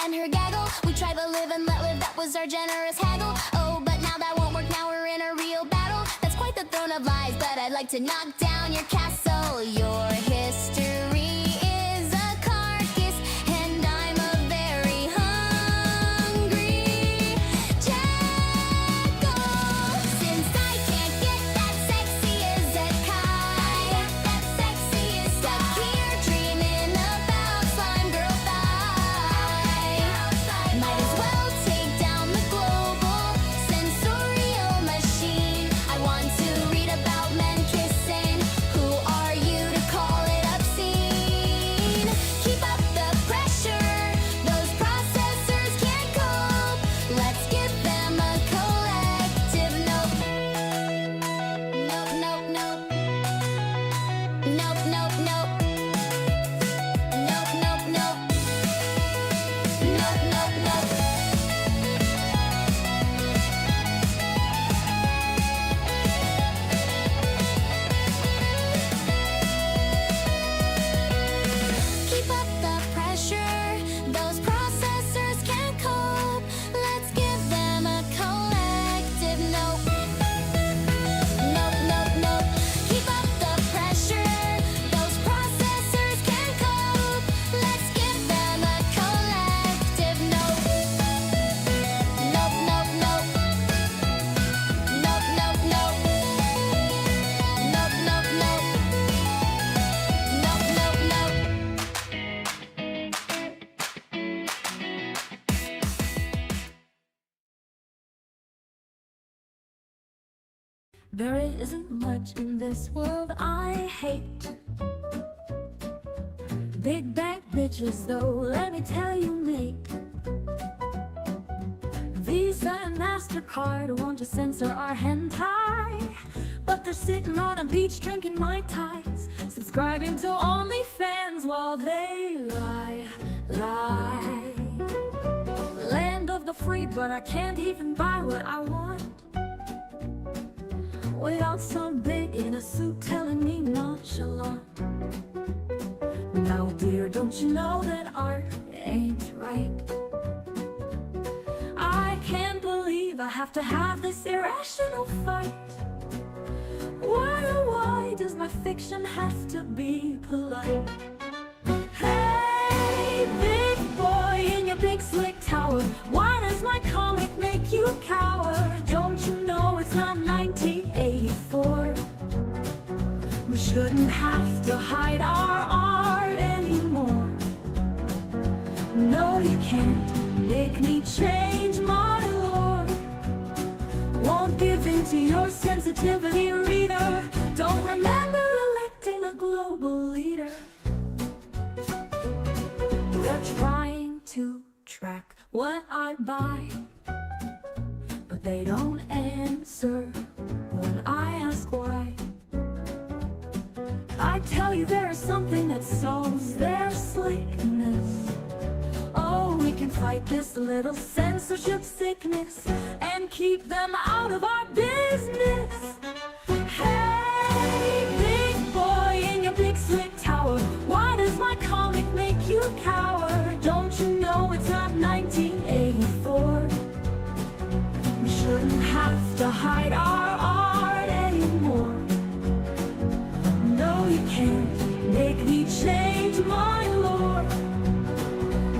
and her gaggle. We tried to live and let live, that was our generous haggle. Oh, but now that won't work, now we're in a real battle. That's quite the throne of lies, but I'd like to knock down your castle. Your history is a carcass, and I'm a very hungry jackal. Since I can't get that sexy as a kite, stuck here dreaming about slime girl thighs. Might as well take down the global sensorial machine. I want to read about men kissing. Who are you to call it obscene? Keep up the pressure, those processors can't cope. Let's give them a collective nope. Nope, nope, nope. Nope, nope, nope. Nope, nope, nope. Nope, nope, nope. Keep up the pressure, those processors can't cope. Let's give them a collective nope. Nope, nope, nope. Keep up the pressure, those processors can't cope. Let's give them a collective nope. Nope, nope, nope. Nope, nope, nope. Nope, nope, nope. Nope, nope, nope. There isn't much in this world I hate. Big bank bitches though, let me tell you, mate. Visa and MasterCard want to censor our hentai, but they're sitting on a beach drinking Mai Tais, subscribing to OnlyFans while they lie. Land of the free, but I can't even buy what I want without some big in a suit telling me nonchalant. Now dear, don't you know that art ain't right? I can't believe I have to have this irrational fight. Why, oh why does my fiction have to be polite? Hey, big boy in your big slick tower, why does my comic make you cower? Don't you know it's not 1984? We shouldn't have to hide our art anymore. No, you can't make me change my lore. Won't give in to your sensitivity, reader. Don't remember electing a global leader. They're trying to track what I buy, but they don't answer when I ask why. I tell you there is something that solves their slickness. Oh, we can fight this little censorship sickness and keep them out of our business. Hey, big boy in your big slick tower, why does my comic make you cower? Don't you know it's not 1984? We shouldn't have to hide our art anymore. No, you can't make me change my lore.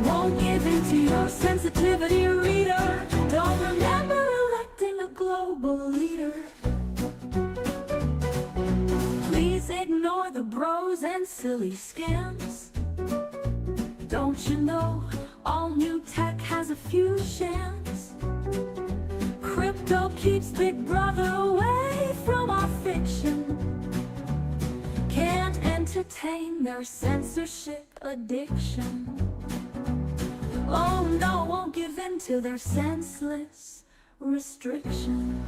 Won't give in to your sensitivity, reader. Don't remember electing a global leader. Please ignore the bros and silly scams. Don't you know all new tech has a few shams? Crypto keeps Big Brother away from our fiction. Can't entertain their censorship addiction. Oh no, won't give in to their senseless restriction.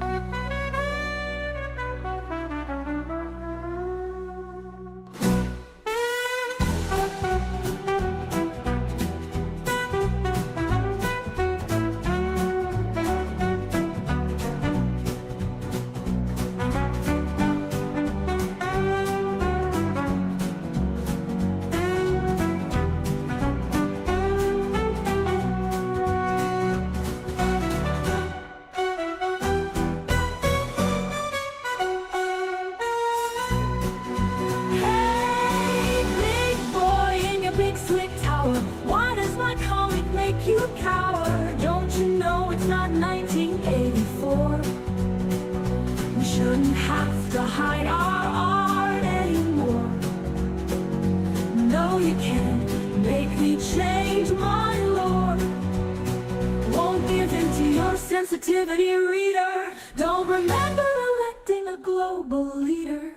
sensitivity reader. Don't remember electing a global leader.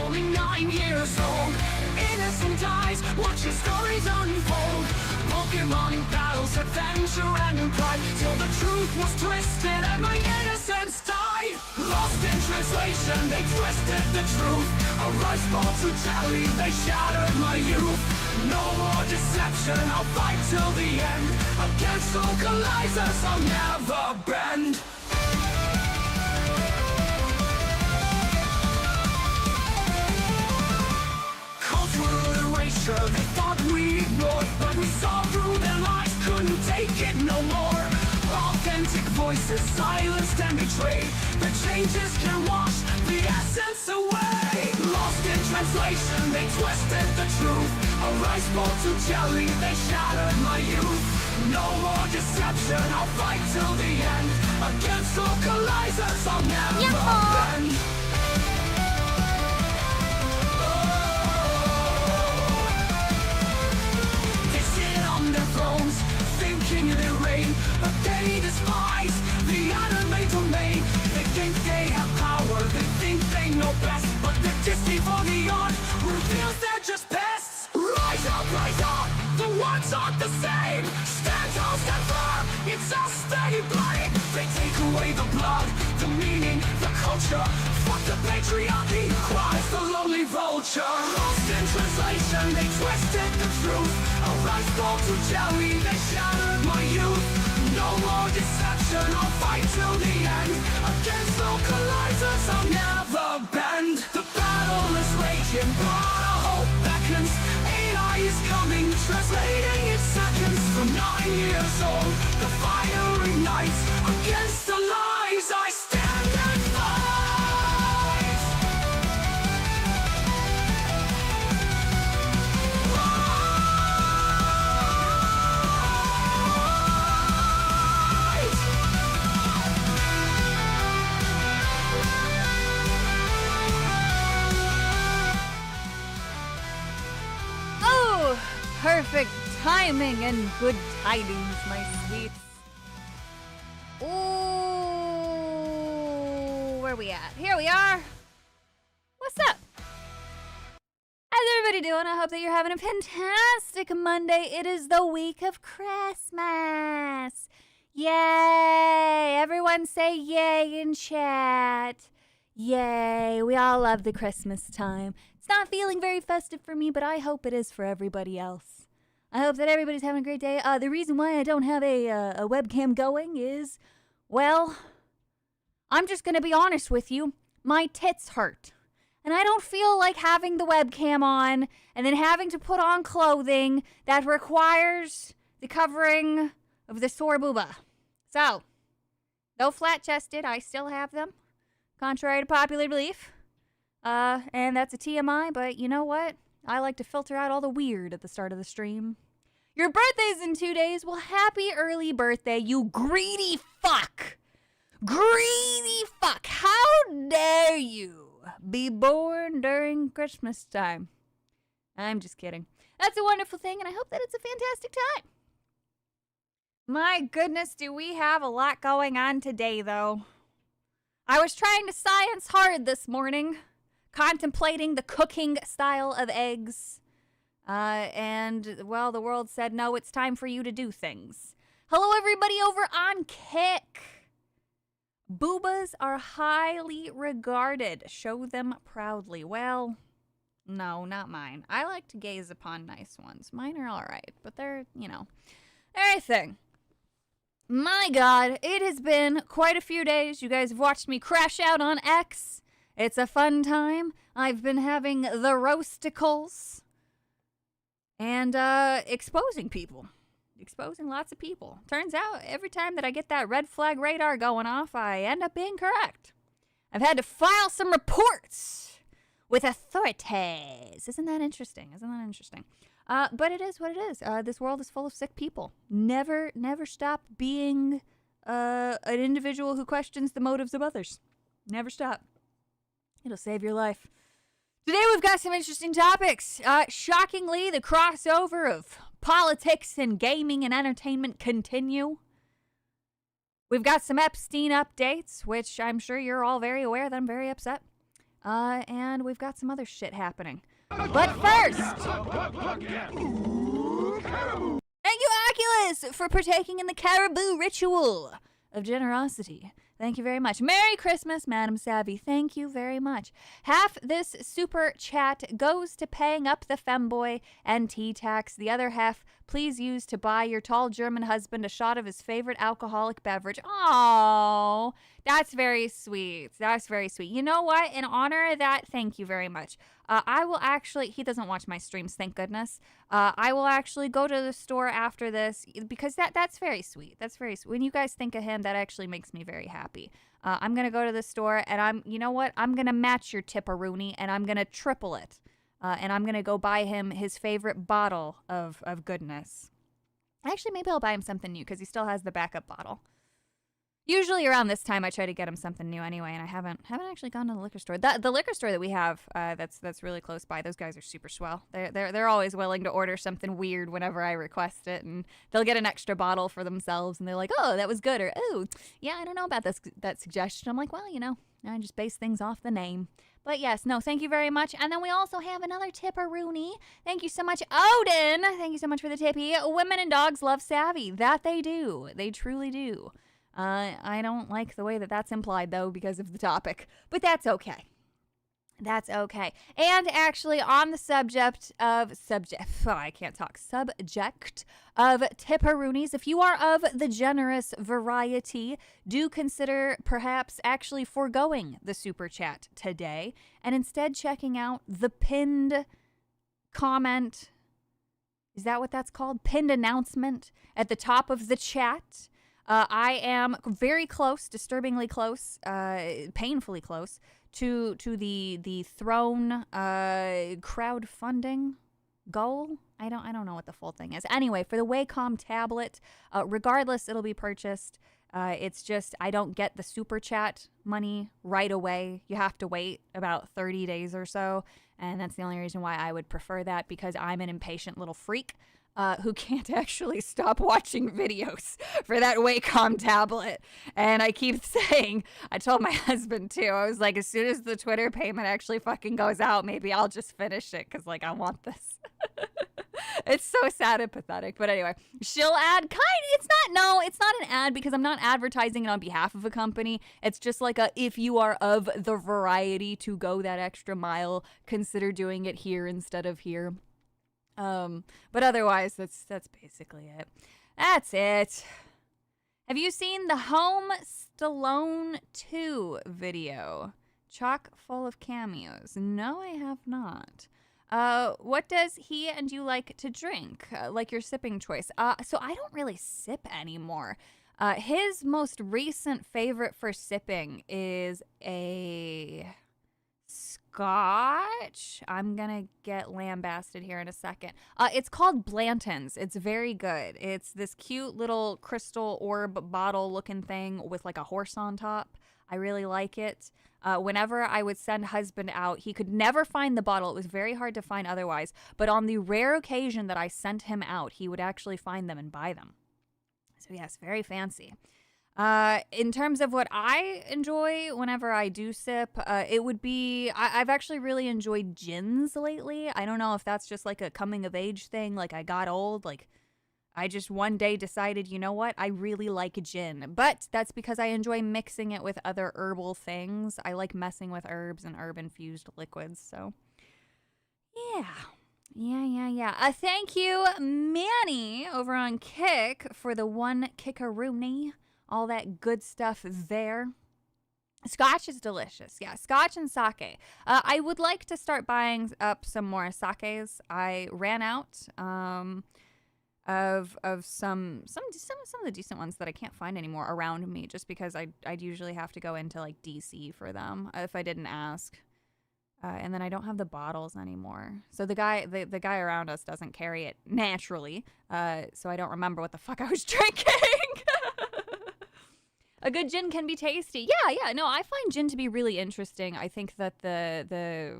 Only 9 years old, innocent eyes, watching stories unfold. Pokemon battles, adventure and pride, till the truth was twisted and my innocence died. Lost in translation, they twisted the truth. A rice ball to jelly, they shattered my youth. No more deception, I'll fight till the end. Against localizers, I'll never bend. They thought we ignored, but we saw through their lies, couldn't take it no more. Authentic voices silenced and betrayed. The changes can wash the essence away. Lost in translation, they twisted the truth. A rice bowl to jelly, they shattered my youth. No more deception, I'll fight till the end. Against localizers, I'll never bend. Thinking they reign, but they despise the anime domain. They think they have power, they think they know best, but they're disney for the odd reveals they're just pests. Rise up, the ones aren't the same. Stand tall, stand firm, it's us they blame. They take away the blood, the meaning, the culture. Fuck the patriarchy, cries the lonely vulture. Lost in translation, they twisted the truth. A rice ball to jelly, they shattered my youth. No more deception, I'll fight till the end. Against localizers, I'll never bend. The battle is raging, but a hope beckons. AI is coming, translating in seconds. From 9 years old, the fire ignites. Against the lies, I stand and fight. Perfect timing and good tidings, my sweets. Ooh, where we at? Here we are. What's up? How's everybody doing? I hope that you're having a fantastic Monday. It is the week of Christmas. Yay! Everyone say yay in chat. Yay! We all love the Christmas time. It's not feeling very festive for me, but I hope it is for everybody else. I hope that everybody's having a great day. The reason why I don't have a webcam going is, well, I'm just going to be honest with you. My tits hurt. And I don't feel like having the webcam on and then having to put on clothing that requires the covering of the sore booba. So, though flat-chested, I still have them, contrary to popular belief. And that's a TMI, but you know what? I like to filter out all the weird at the start of the stream. Your birthday's in 2 days. Well, happy early birthday, you greedy fuck. Greedy fuck. How dare you be born during Christmas time? I'm just kidding. That's a wonderful thing, and I hope that it's a fantastic time. My goodness, do we have a lot going on today, though. I was trying to science hard this morning, contemplating the cooking style of eggs. And, well, the world said, no, it's time for you to do things. Hello, everybody over on Kick. Boobas are highly regarded. Show them proudly. Well, no, not mine. I like to gaze upon nice ones. Mine are all right, but they're, you know, everything. My God, it has been quite a few days. You guys have watched me crash out on X. It's a fun time. I've been having the roasticles and exposing people. Exposing lots of people. Turns out every time that I get that red flag radar going off, I end up being correct. I've had to file some reports with authorities. Isn't that interesting? But it is what it is. This world is full of sick people. Never stop being an individual who questions the motives of others. Never stop. It'll save your life. Today we've got some interesting topics. Shockingly, the crossover of politics and gaming and entertainment continue. We've got some Epstein updates, which I'm sure you're all very aware that I'm very upset. And we've got some other shit happening. But first, thank you, Oculus, for partaking in the caribou ritual of generosity. Thank you very much. Merry Christmas, Madam Savvy. Thank you very much. Half this super chat goes to paying up the femboy and tea tax. The other half, please use to buy your tall German husband a shot of his favorite alcoholic beverage. Oh, that's very sweet. That's very sweet. You know what? In honor of that, thank you very much. I will actually, he doesn't watch my streams, thank goodness. I will actually go to the store after this because that's very sweet. That's very sweet. When you guys think of him, that actually makes me very happy. I'm going to go to the store and you know what? I'm going to match your tipperoonie and I'm going to triple it. And I'm going to go buy him his favorite bottle of goodness. Actually, maybe I'll buy him something new because he still has the backup bottle. Usually around this time, I try to get him something new anyway, and I haven't actually gone to the liquor store. The liquor store that we have, that's really close by. Those guys are super swell. They're always willing to order something weird whenever I request it, and they'll get an extra bottle for themselves, and they're like, "Oh, that was good," or "Oh, yeah, I don't know about that suggestion." I'm like, "Well, you know, I just base things off the name." But yes, no, thank you very much. And then we also have another tipperoonie. Thank you so much, Odin. Thank you so much for the tippy. Women and dogs love Savvy. That they do. They truly do. I don't like the way that that's implied, though, because of the topic. But that's okay. That's okay. And actually, on the subject of tipperoonies, if you are of the generous variety, do consider perhaps actually foregoing the super chat today and instead checking out the pinned comment. Is that what that's called? Pinned announcement at the top of the chat. I am very close, disturbingly close, painfully close to the throne crowdfunding goal. I don't know what the full thing is. Anyway, for the Wacom tablet, regardless, it'll be purchased. It's just I don't get the super chat money right away. You have to wait about 30 days or so, and that's the only reason why I would prefer that, because I'm an impatient little freak. Who can't actually stop watching videos for that Wacom tablet. And I keep saying, I told my husband too, I was like, as soon as the Twitter payment actually fucking goes out, maybe I'll just finish it, because like I want this. It's so sad and pathetic. But anyway, she'll add it's not an ad, because I'm not advertising it on behalf of a company. It's just like if you are of the variety to go that extra mile, consider doing it here instead of here. But otherwise, that's basically it. That's it. Have you seen the Home Stallone 2 video? Chock full of cameos. No, I have not. What does he and you like to drink? Like your sipping choice. So I don't really sip anymore. His most recent favorite for sipping is a Scotch. I'm gonna get lambasted here in a second. It's called Blanton's. It's very good. It's this cute little crystal orb bottle looking thing with like a horse on top. I really like it. Whenever I would send husband out, he could never find the bottle. It was very hard to find otherwise. But on the rare occasion that I sent him out, he would actually find them and buy them. So yes, very fancy. In terms of what I enjoy whenever I do sip, it would be, I've actually really enjoyed gins lately. I don't know if that's just like a coming of age thing. Like I got old, like I just one day decided, you know what? I really like gin, but that's because I enjoy mixing it with other herbal things. I like messing with herbs and herb infused liquids. So yeah. Thank you, Manny, over on Kick for the one kickaroonie. All that good stuff there. Scotch is delicious. Yeah, Scotch and sake. I would like to start buying up some more sakes. I ran out of some of the decent ones that I can't find anymore around me, just because I'd usually have to go into like DC for them if I didn't ask. And then I don't have the bottles anymore. So the guy around us doesn't carry it naturally. So I don't remember what the fuck I was drinking. A good gin can be tasty. Yeah. No, I find gin to be really interesting. I think that the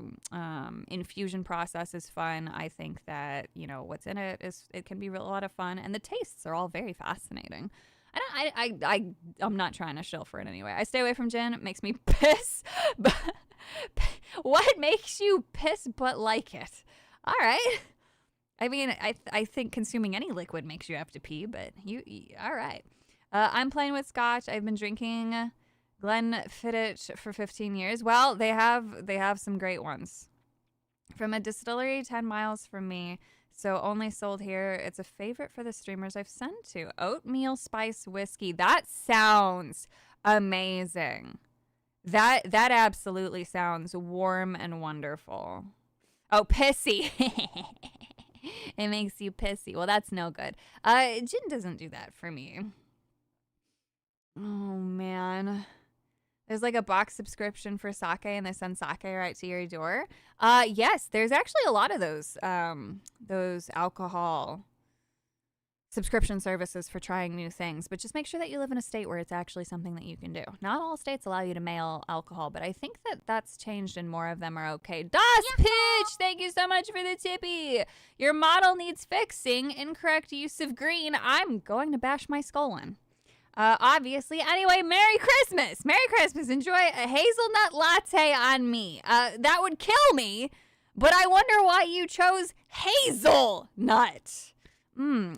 infusion process is fun. I think that, you know, what's in it can be a lot of fun, and the tastes are all very fascinating. I'm not trying to shill for it anyway. I stay away from gin. It makes me piss. But what makes you piss but like it? All right. I mean, I think consuming any liquid makes you have to pee, but you all right. I'm playing with scotch. I've been drinking Glenfiddich for 15 years. Well, they have some great ones from a distillery 10 miles from me. So only sold here. It's a favorite for the streamers I've sent to. Oatmeal spice whiskey. That sounds amazing. That absolutely sounds warm and wonderful. Oh, pissy. It makes you pissy. Well, that's no good. Gin doesn't do that for me. Oh, man. There's like a box subscription for sake, and they send sake right to your door. Yes, there's actually a lot of those alcohol subscription services for trying new things. But just make sure that you live in a state where it's actually something that you can do. Not all states allow you to mail alcohol, but I think that that's changed and more of them are okay. Das Pitch, thank you so much for the tippy. Your model needs fixing. Incorrect use of green. I'm going to bash my skull in. Obviously. Anyway, Merry Christmas. Merry Christmas. Enjoy a hazelnut latte on me. That would kill me, but I wonder why you chose hazelnut.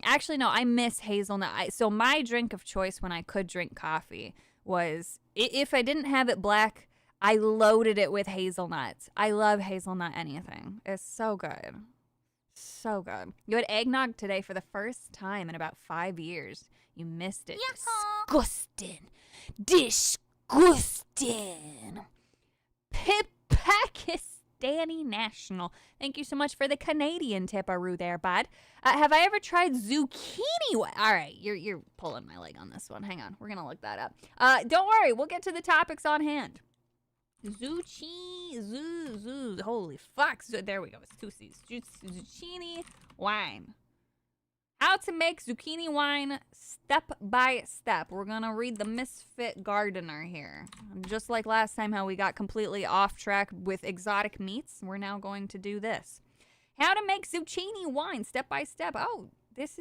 Actually, no, I miss hazelnut. So my drink of choice when I could drink coffee was, if I didn't have it black, I loaded it with hazelnuts. I love hazelnut anything. It's so good. So good. You had eggnog today for the first time in about 5 years. You missed it. Disgusting. Disgusting. Pakistani National. Thank you so much for the Canadian tipperoo there, bud. Have I ever tried zucchini? All right, you're pulling my leg on this one. Hang on. We're going to look that up. Don't worry. We'll get to the topics on hand. Holy fuck. There we go. It's 2 C's. Zucchini wine. How to make zucchini wine step by step. We're going to read the Misfit Gardener here. Just like last time how we got completely off track with exotic meats, we're now going to do this. How to make zucchini wine step by step. Oh, that's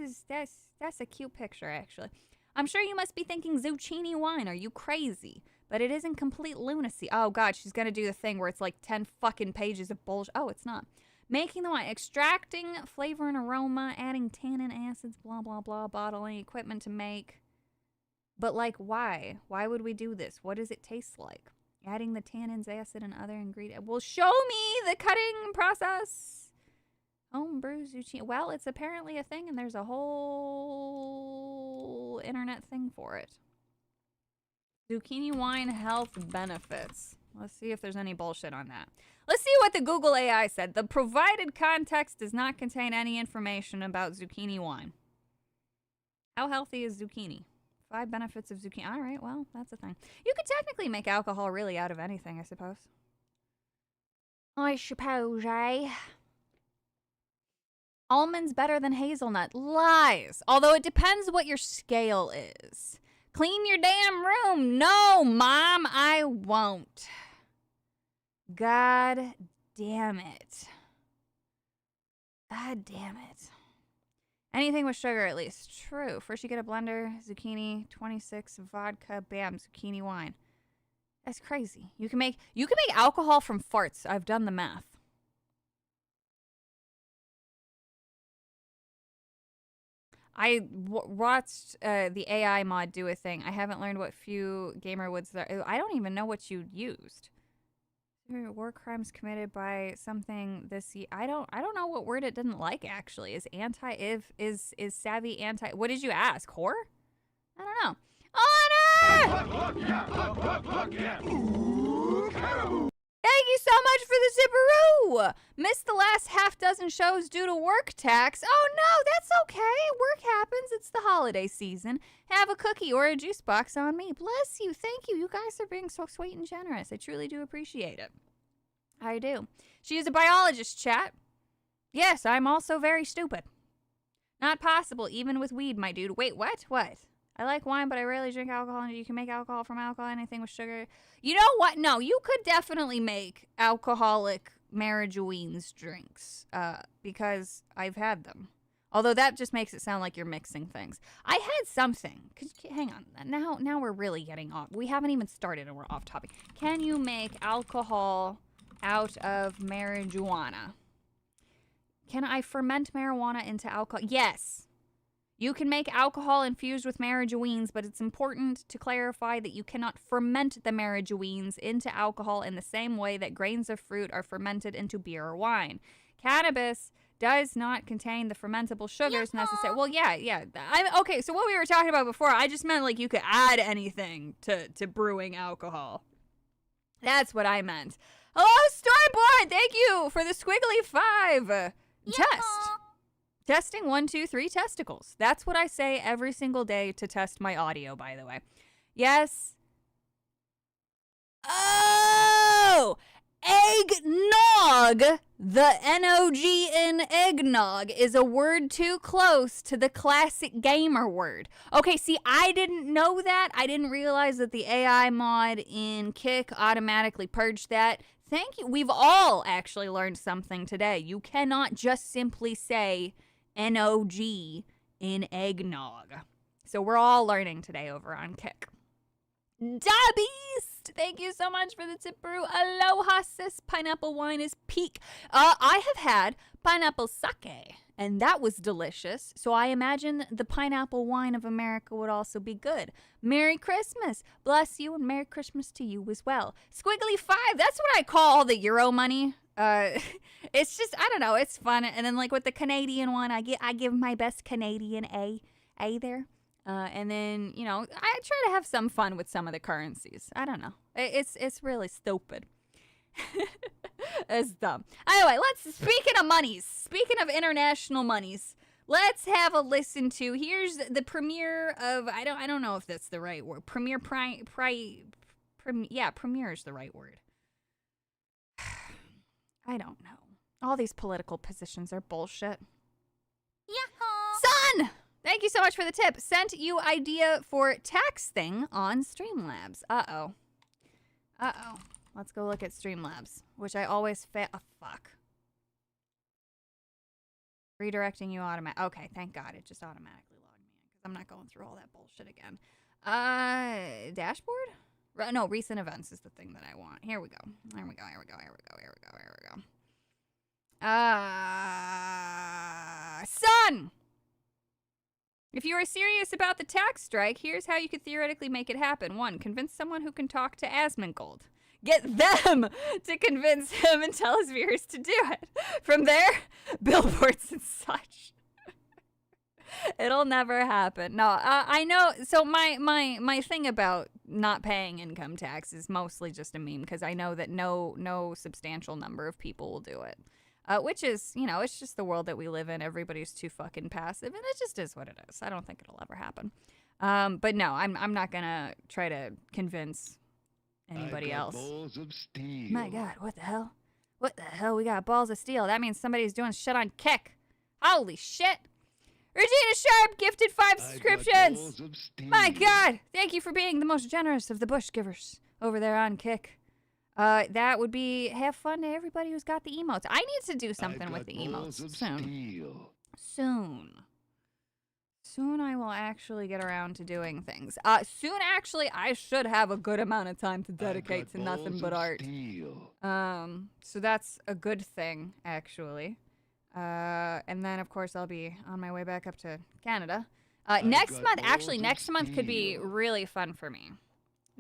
a cute picture, actually. I'm sure you must be thinking, zucchini wine, are you crazy? But it isn't complete lunacy. Oh, God, she's going to do the thing where it's like 10 fucking pages of bullshit. Oh, it's not. Making the wine, extracting flavor and aroma, adding tannin acids, blah, blah, blah, bottling equipment to make. But, like, why? Why would we do this? What does it taste like? Adding the tannins, acid, and other ingredients. Well, show me the cutting process. Homebrew zucchini. Well, it's apparently a thing, and there's a whole internet thing for it. Zucchini wine health benefits. Let's see if there's any bullshit on that. Let's see what the Google AI said. The provided context does not contain any information about zucchini wine. How healthy is zucchini? 5 benefits of zucchini. All right, well, that's a thing. You could technically make alcohol really out of anything, I suppose. I suppose, eh? Almonds better than hazelnut. Lies. Although it depends what your scale is. Clean your damn room. No, Mom, I won't. God damn it. God damn it. Anything with sugar, at least. True. First you get a blender, zucchini, 26, vodka, bam, zucchini wine. That's crazy. You can make alcohol from farts. I've done the math. I watched the AI mod do a thing. I haven't learned what few gamer woods there. I don't even know what you used. War crimes committed by something this year. I don't know what word it didn't like actually. Is savvy anti? What did you ask? Whore? I don't know. Honor! Thank you so much for the zipperoo! Missed the last half dozen shows due to work tax. Oh no, that's okay. Work happens. It's the holiday season. Have a cookie or a juice box on me. Bless you. Thank you. You guys are being so sweet and generous. I truly do appreciate it. I do. She is a biologist, chat. Yes, I'm also very stupid. Not possible, even with weed, my dude. Wait, what? What? I like wine, but I rarely drink alcohol, and you can make alcohol from alcohol, anything with sugar. You know what? No, you could definitely make alcoholic marijuana drinks, because I've had them. Although that just makes it sound like you're mixing things. I had something. Hang on. Now we're really getting off. We haven't even started and we're off topic. Can you make alcohol out of marijuana? Can I ferment marijuana into alcohol? Yes. You can make alcohol infused with marijuana, but it's important to clarify that you cannot ferment the marijuana into alcohol in the same way that grains of fruit are fermented into beer or wine. Cannabis does not contain the fermentable sugars necessary. Well, yeah. Okay, so what we were talking about before, I just meant like you could add anything to brewing alcohol. That's what I meant. Hello, Storyboard! Thank you for the squiggly 5. Test. Testing 1, 2, 3 testicles. That's what I say every single day to test my audio, by the way. Yes. Oh! Eggnog! The N-O-G in eggnog is a word too close to the classic gamer word. Okay, see, I didn't know that. I didn't realize that the AI mod in Kick automatically purged that. Thank you. We've all actually learned something today. You cannot just simply say N-O-G in eggnog. So we're all learning today over on Kick. Da Beast! Thank you so much for the tip brew. Aloha, sis. Pineapple wine is peak. I have had pineapple sake, and that was delicious. So I imagine the pineapple wine of America would also be good. Merry Christmas. Bless you, and Merry Christmas to you as well. Squiggly 5, that's what I call all the Euro money. It's just, I don't know, it's fun. And then like with the Canadian one, I give my best Canadian A there. And then, you know, I try to have some fun with some of the currencies. I don't know. It's really stupid. It's dumb. Anyway, speaking of monies, speaking of international monies, let's have a listen to, here's the premiere of, I don't know if that's the right word. Premiere is the right word. I don't know. All these political positions are bullshit. Yahoo! Son! Thank you so much for the tip. Sent you idea for tax thing on Streamlabs. Uh-oh. Let's go look at Streamlabs, which I always fuck. Redirecting you automatic. Okay, thank God. It just automatically logged me in because I'm not going through all that bullshit again. Dashboard? No, recent events is the thing that I want. Here we go. Son! If you are serious about the tax strike, here's how you could theoretically make it happen. 1, convince someone who can talk to Asmongold. Get them to convince him and tell his viewers to do it. From there, billboards and such. It'll never happen. No, I know. So my thing about not paying income tax is mostly just a meme because I know that no substantial number of people will do it. Which is, you know, it's just the world that we live in. Everybody's too fucking passive, and it just is what it is. I don't think it'll ever happen. But no, I'm not gonna try to convince anybody else. Balls of steel. My God, what the hell? What the hell? We got balls of steel. That means somebody's doing shit on Kick. Holy shit! Regina Sharp gifted 5 subscriptions. Balls of steel. My God, thank you for being the most generous of the Bush givers over there on Kick. That would be have fun to everybody who's got the emotes. I need to do something with the emotes soon. Soon I will actually get around to doing things. Soon actually I should have a good amount of time to dedicate to nothing but art. So that's a good thing actually. And then of course I'll be on my way back up to Canada. Next month could be really fun for me.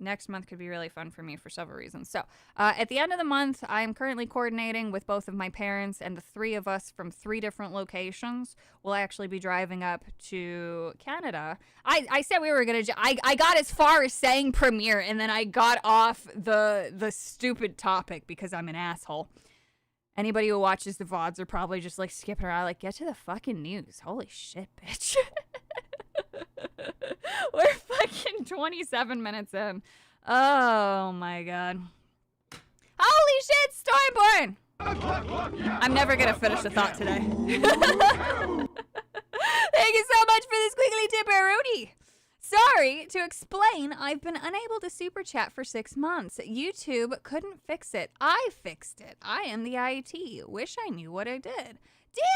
Next month could be really fun for me for several reasons. So, at the end of the month, I am currently coordinating with both of my parents, and the 3 of us from 3 different locations will actually be driving up to Canada. I said we were gonna. I got as far as saying premiere, and then I got off the stupid topic because I'm an asshole. Anybody who watches the VODs are probably just like skipping around, like, get to the fucking news. Holy shit, bitch. We're fucking 27 minutes in. Oh my God. Holy shit, doin. I'm never gonna finish the thought today. Thank you so much for this quickly tipperoonie. Sorry to explain, I've been unable to super chat for 6 months. YouTube couldn't fix it. I fixed it. I am the IT. Wish I knew what I did.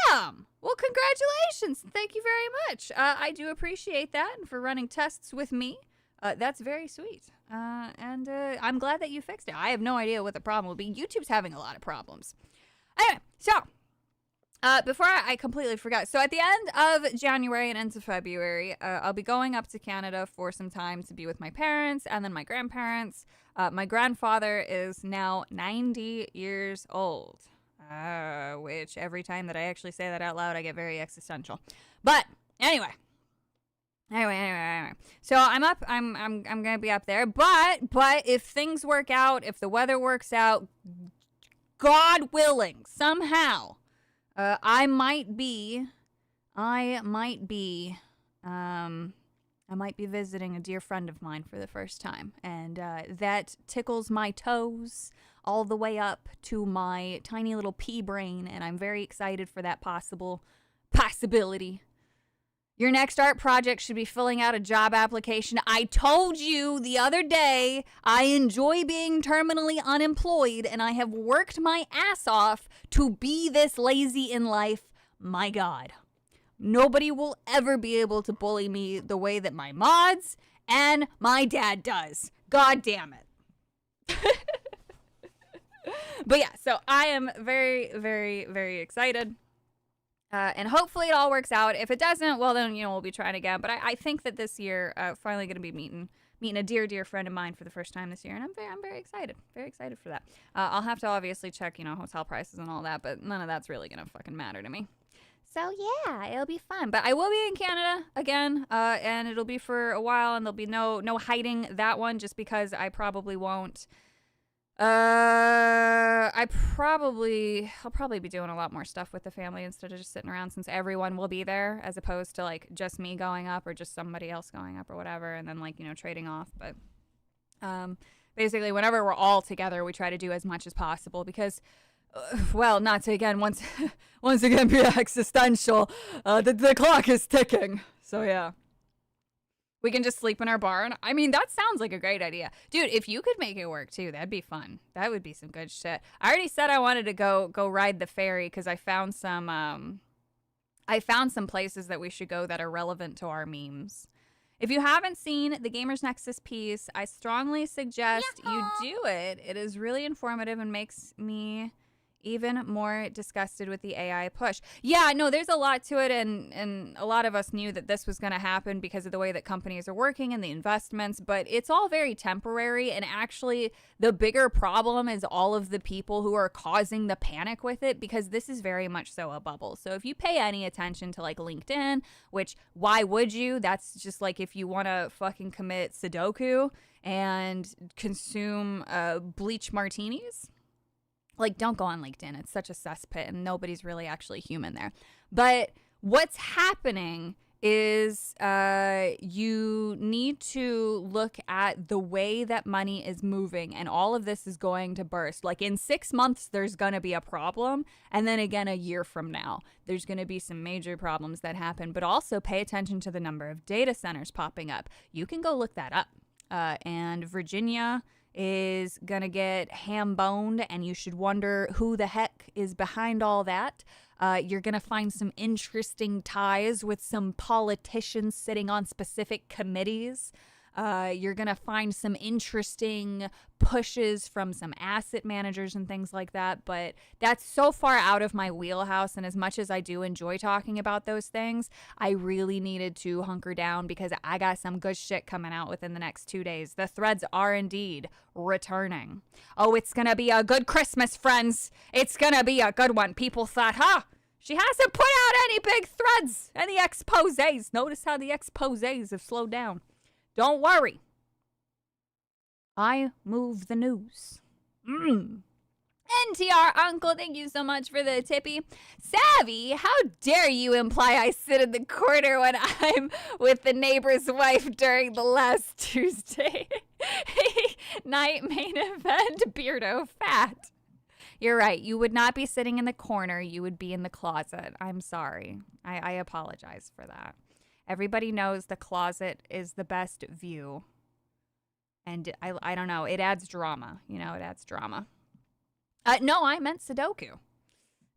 Damn! Well, congratulations. Thank you very much. I do appreciate that, and for running tests with me. That's very sweet. And I'm glad that you fixed it. I have no idea what the problem will be. YouTube's having a lot of problems. Anyway, so before I completely forgot, so at the end of January and into February, I'll be going up to Canada for some time to be with my parents and then my grandparents. My grandfather is now 90 years old, which every time that I actually say that out loud, I get very existential. But anyway. So I'm gonna be up there, but if things work out, if the weather works out, God willing, somehow, I might be visiting a dear friend of mine for the first time, and that tickles my toes all the way up to my tiny little pea brain, and I'm very excited for that possibility. Your next art project should be filling out a job application. I told you the other day I enjoy being terminally unemployed, and I have worked my ass off to be this lazy in life. My God. Nobody will ever be able to bully me the way that my mods and my dad does. God damn it. But yeah, so I am very, very, very excited. And hopefully it all works out. If it doesn't, well then, we'll be trying again. But I think that this year, finally going to be meeting a dear friend of mine for the first time this year, and I'm very excited. Very excited for that. I'll have to obviously check, hotel prices and all that, but none of that's really gonna fucking matter to me. So yeah, it'll be fun. But I will be in Canada again, and it'll be for a while, and there'll be no hiding that one, just because I probably won't. I'll probably be doing a lot more stuff with the family instead of just sitting around, since everyone will be there, as opposed to like just me going up or just somebody else going up or whatever, and then like, trading off. But basically whenever we're all together, we try to do as much as possible, because well, not to again once again be existential, the clock is ticking. So yeah. We can just sleep in our barn. I mean, that sounds like a great idea. Dude, if you could make it work too, that'd be fun. That would be some good shit. I already said I wanted to go ride the ferry, because I found some places that we should go that are relevant to our memes. If you haven't seen the Gamers Nexus piece, I strongly suggest you do it. It is really informative and makes me even more disgusted with the AI push. Yeah, no, there's a lot to it, and a lot of us knew that this was going to happen because of the way that companies are working and the investments, but it's all very temporary, and actually the bigger problem is all of the people who are causing the panic with it, because this is very much so a bubble. So if you pay any attention to like LinkedIn, which why would you? That's just like if you want to fucking commit Sudoku and consume bleach martinis. Like, don't go on LinkedIn. It's such a cesspit, and nobody's really actually human there. But what's happening is you need to look at the way that money is moving, and all of this is going to burst. Like, in 6 months, there's going to be a problem, and then again a year from now, there's going to be some major problems that happen. But also pay attention to the number of data centers popping up. You can go look that up. And Virginia is gonna get ham-boned, and you should wonder who the heck is behind all that. You're gonna find some interesting ties with some politicians sitting on specific committees. You're gonna find some interesting pushes from some asset managers and things like that, but that's so far out of my wheelhouse, and as much as I do enjoy talking about those things, I really needed to hunker down, because I got some good shit coming out within the next 2 days. The threads are indeed returning. Oh, it's gonna be a good Christmas, friends. It's gonna be a good one. People thought, she hasn't put out any big threads, any exposés. Notice how the exposés have slowed down. Don't worry. I move the news. NTR Uncle, thank you so much for the tippy. Savvy, how dare you imply I sit in the corner when I'm with the neighbor's wife during the last Tuesday night main event, Beardo Fat. You're right. You would not be sitting in the corner. You would be in the closet. I'm sorry. I apologize for that. Everybody knows the closet is the best view. And I don't know. It adds drama. You know, it adds drama. No, I meant Sudoku.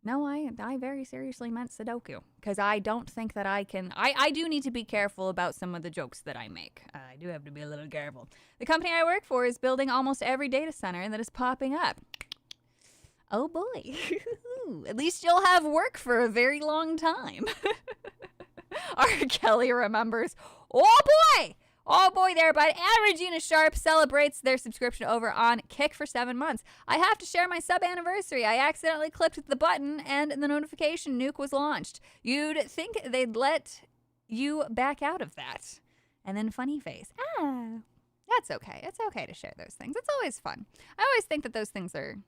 No, I very seriously meant Sudoku. Because I don't think that I can... I do need to be careful about some of the jokes that I make. I do have to be a little careful. The company I work for is building almost every data center that is popping up. Oh, boy. At least you'll have work for a very long time. R. Kelly remembers. Oh, boy! Oh boy there, but Regina Sharp celebrates their subscription over on Kick for 7 months. I have to share my sub anniversary. I accidentally clicked the button and the notification nuke was launched. You'd think they'd let you back out of that. And then funny face. That's okay. It's okay to share those things. It's always fun. I always think that those things are,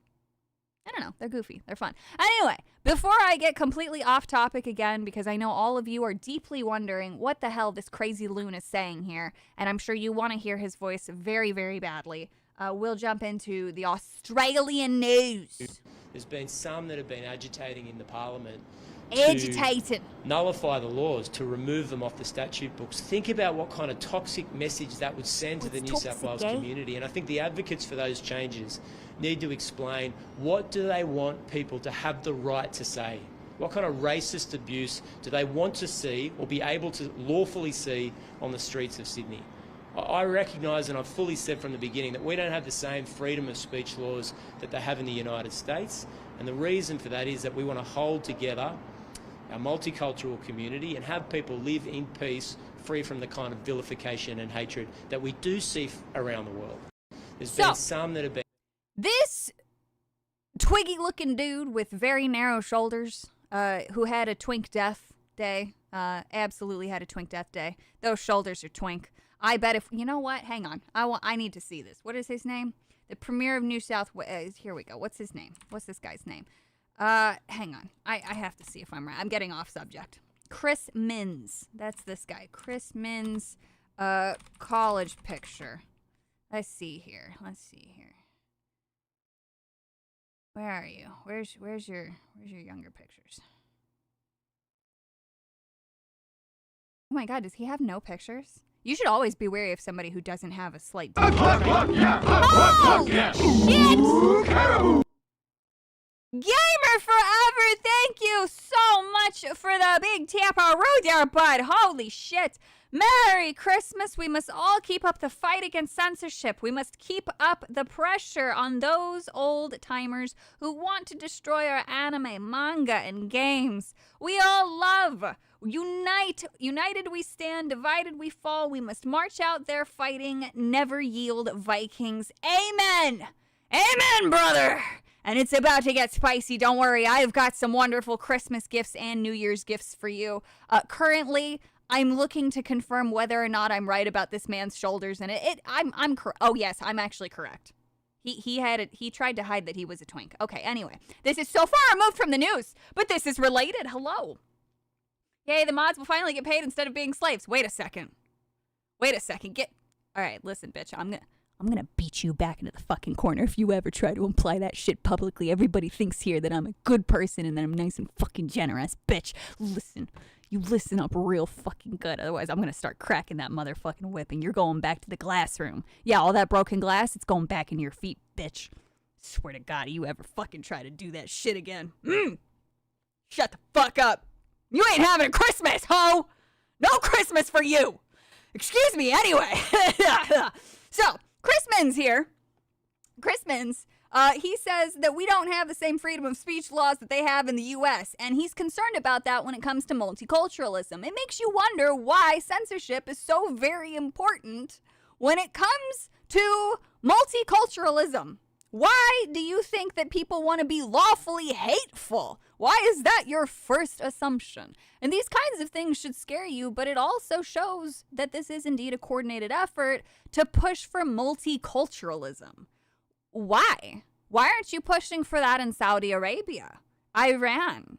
I don't know, they're goofy. They're fun. Anyway, before I get completely off topic again, because I know all of you are deeply wondering what the hell this crazy loon is saying here, and I'm sure you want to hear his voice very, very badly, we'll jump into the Australian news. There's been some that have been agitating in the parliament. Agitating. Nullify the laws, to remove them off the statute books. Think about what kind of toxic message that would send to the New South Wales community. And I think the advocates for those changes need to explain, what do they want people to have the right to say? What kind of racist abuse do they want to see or be able to lawfully see on the streets of Sydney? I recognise, and I've fully said from the beginning, that we don't have the same freedom of speech laws that they have in the United States. And the reason for that is that we want to hold together our multicultural community and have people live in peace, free from the kind of vilification and hatred that we do see around the world. There's been some that have been... This twiggy-looking dude with very narrow shoulders, who had a twink death day, absolutely had a twink death day. Those shoulders are twink. I bet if... You know what? Hang on. I need to see this. What is his name? The Premier of New South Wales. Here we go. What's his name? What's this guy's name? Hang on. I have to see if I'm right. I'm getting off subject. Chris Minns. That's this guy. Chris Minns, college picture. Let's see here. Where are you? Where's your younger pictures? Oh my God, does he have no pictures? You should always be wary of somebody who doesn't have a slight... Oh, shit! Gamer Forever, thank you so much for the big taparoo there, bud. Holy shit. Merry Christmas. We must all keep up the fight against censorship. We must keep up the pressure on those old timers who want to destroy our anime, manga, and games. We all love. Unite. United we stand, divided we fall. We must march out there fighting. Never yield, Vikings. Amen. Amen, brother. And it's about to get spicy. Don't worry. I've got some wonderful Christmas gifts and New Year's gifts for you. Currently, I'm looking to confirm whether or not I'm right about this man's shoulders. And I'm correct. Oh, yes, I'm actually correct. He tried to hide that he was a twink. Okay, anyway. This is so far removed from the news, but this is related. Hello. Yay, the mods will finally get paid instead of being slaves. Wait a second. All right, listen, bitch. I'm gonna beat you back into the fucking corner if you ever try to imply that shit publicly. Everybody thinks here that I'm a good person and that I'm nice and fucking generous. Bitch, listen. You listen up real fucking good. Otherwise, I'm gonna start cracking that motherfucking whip and you're going back to the glass room. Yeah, all that broken glass, it's going back in your feet, bitch. Swear to God, you ever fucking try to do that shit again. Shut the fuck up. You ain't having a Christmas, ho! No Christmas for you! Excuse me, anyway. So, Chris Minns here. Chris Minns, he says that we don't have the same freedom of speech laws that they have in the U.S., and he's concerned about that when it comes to multiculturalism. It makes you wonder why censorship is so very important when it comes to multiculturalism. Why do you think that people want to be lawfully hateful? Why is that your first assumption? And these kinds of things should scare you, but it also shows that this is indeed a coordinated effort to push for multiculturalism. Why? Why aren't you pushing for that in Saudi Arabia, Iran,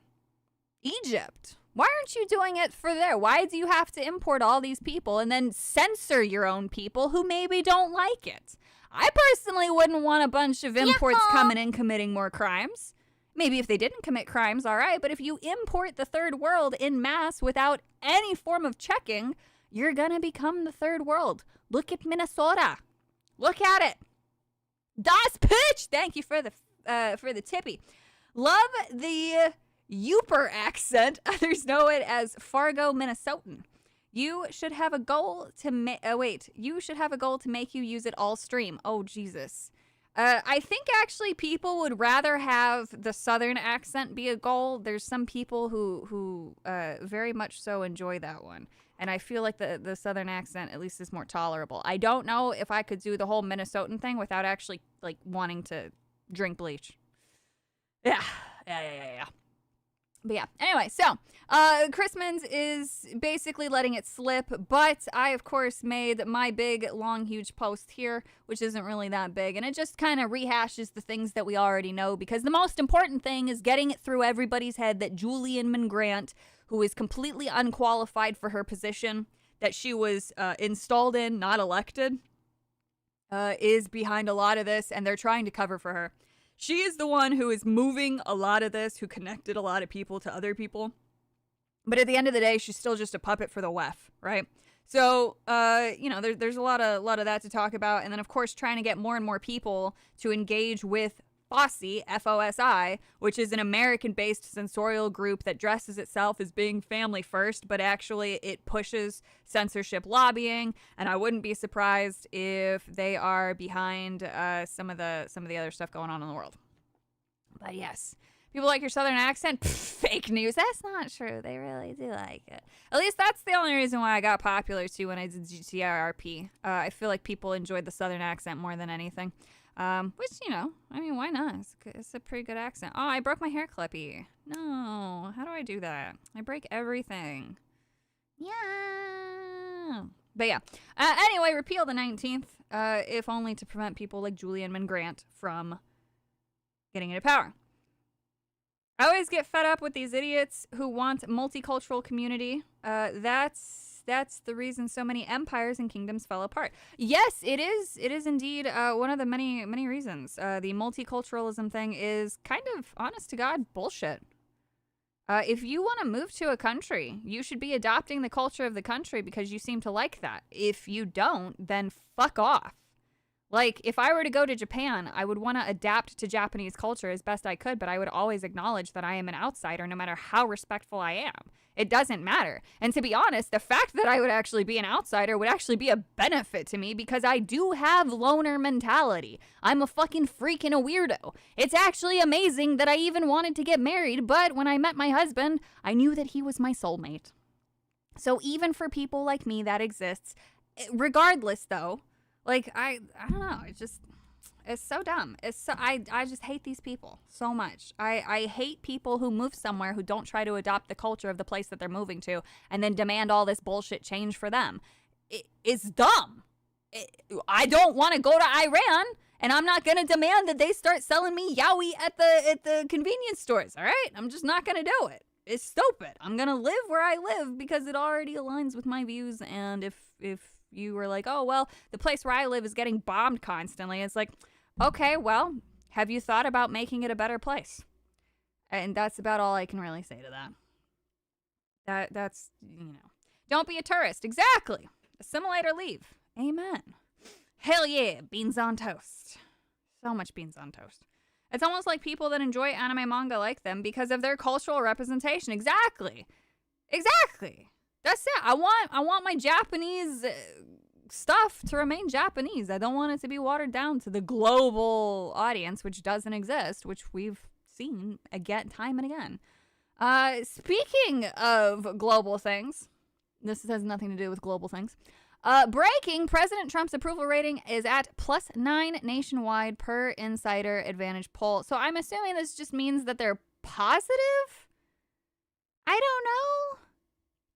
Egypt? Why aren't you doing it for there? Why do you have to import all these people and then censor your own people who maybe don't like it? I personally wouldn't want a bunch of imports coming in committing more crimes. Maybe if they didn't commit crimes, all right. But if you import the third world in mass without any form of checking, you're going to become the third world. Look at Minnesota. Look at it. Das Pitch. Thank you for the tippy. Love the Yooper accent. Others know it as Fargo, Minnesotan. You should have a goal to you should have a goal to make you use it all stream. Oh, Jesus. I think actually people would rather have the Southern accent be a goal. There's some people who very much so enjoy that one. And I feel like the Southern accent at least is more tolerable. I don't know if I could do the whole Minnesotan thing without actually like wanting to drink bleach. Yeah. But yeah, anyway, so Christmas is basically letting it slip, but I, of course, made my big, long, huge post here, which isn't really that big, and it just kind of rehashes the things that we already know, because the most important thing is getting it through everybody's head that Julie Inman Grant, who is completely unqualified for her position, that she was installed in, not elected, is behind a lot of this, and they're trying to cover for her. She is the one who is moving a lot of this, who connected a lot of people to other people. But at the end of the day, she's still just a puppet for the WEF, right? So, there's a lot of that to talk about. And then, of course, trying to get more and more people to engage with FOSI, F-O-S-I, which is an American-based censorial group that dresses itself as being family first, but actually it pushes censorship lobbying, and I wouldn't be surprised if they are behind some of the other stuff going on in the world. But yes, people like your Southern accent? Pff, fake news. That's not true. They really do like it. At least that's the only reason why I got popular too when I did GTRP. I feel like people enjoyed the Southern accent more than anything. Which, why not? It's a pretty good accent. Oh, I broke my hair clippy. No, how do I do that? I break everything. Yeah. But yeah. Anyway, repeal the 19th, if only to prevent people like Julie Inman Grant from getting into power. I always get fed up with these idiots who want multicultural community. That's the reason so many empires and kingdoms fell apart. Yes, it is. It is indeed one of the many reasons. The multiculturalism thing is kind of, honest to God, bullshit. If you want to move to a country, you should be adopting the culture of the country because you seem to like that. If you don't, then fuck off. Like, if I were to go to Japan, I would want to adapt to Japanese culture as best I could, but I would always acknowledge that I am an outsider no matter how respectful I am. It doesn't matter. And to be honest, the fact that I would actually be an outsider would actually be a benefit to me because I do have loner mentality. I'm a fucking freak and a weirdo. It's actually amazing that I even wanted to get married, but when I met my husband, I knew that he was my soulmate. So even for people like me, that exists. Regardless, though, like, I don't know. It's so dumb. I just hate these people so much. I hate people who move somewhere who don't try to adopt the culture of the place that they're moving to and then demand all this bullshit change for them. It's dumb. I don't want to go to Iran, and I'm not going to demand that they start selling me yaoi at the convenience stores, all right? I'm just not going to do it. It's stupid. I'm going to live where I live because it already aligns with my views, and if you were like, oh, well, the place where I live is getting bombed constantly, it's like, okay, well, have you thought about making it a better place? And that's about all I can really say to that. That's, don't be a tourist. Exactly. Assimilate or leave. Amen. Hell yeah, beans on toast. So much beans on toast. It's almost like people that enjoy anime manga like them because of their cultural representation. Exactly. That's it. I want my Japanese stuff to remain Japanese. I don't want it to be watered down to the global audience, which doesn't exist, which we've seen again, time and again. Speaking of global things, this has nothing to do with global things. Breaking, President Trump's approval rating is at +9 nationwide per Insider Advantage poll. So I'm assuming this just means that they're positive? I don't know.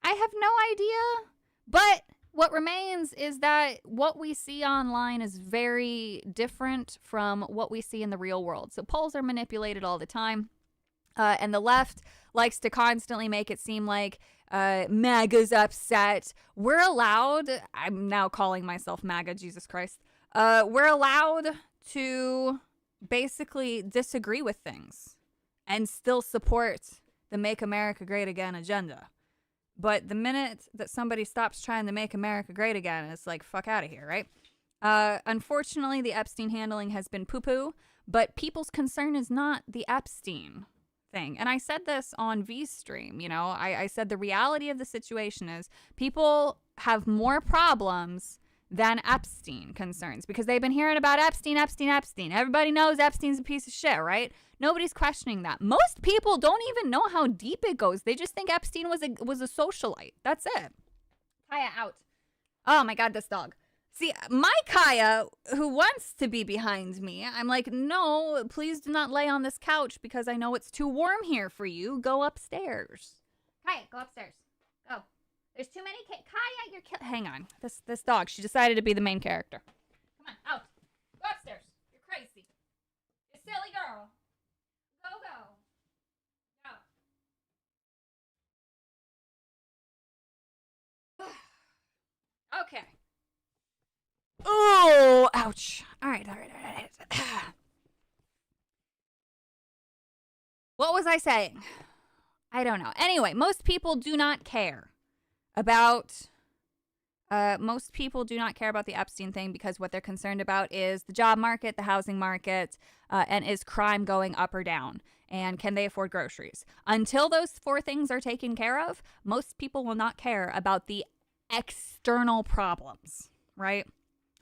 I have no idea. But what remains is that what we see online is very different from what we see in the real world. So polls are manipulated all the time. And the left likes to constantly make it seem like MAGA's upset. We're allowed, I'm now calling myself MAGA, Jesus Christ. we're allowed to basically disagree with things and still support the Make America Great Again agenda. But the minute that somebody stops trying to make America great again, it's like, fuck out of here, right? Unfortunately, the Epstein handling has been poo-poo, but people's concern is not the Epstein thing. And I said this on V's stream, you know, I said the reality of the situation is people have more problems than Epstein concerns because they've been hearing about Epstein. Everybody knows Epstein's a piece of shit, right? Nobody's questioning that. Most people don't even know how deep it goes. They just think Epstein was a socialite. That's it. Kaya out. Oh my God, this dog. See, my Kaya, who wants to be behind me, I'm like, no, please do not lay on this couch because I know it's too warm here for you. Go upstairs. Kaya, go upstairs. Go. There's too many Kaya, you're hang on. This dog, she decided to be the main character. Come on, out. Go upstairs. You're crazy. You silly girl. Go. Okay. Oh, ouch. All right. What was I saying? I don't know. Anyway, most people do not care about the Epstein thing because what they're concerned about is the job market, the housing market, and is crime going up or down? And can they afford groceries? Until those four things are taken care of, most people will not care about the external problems, right?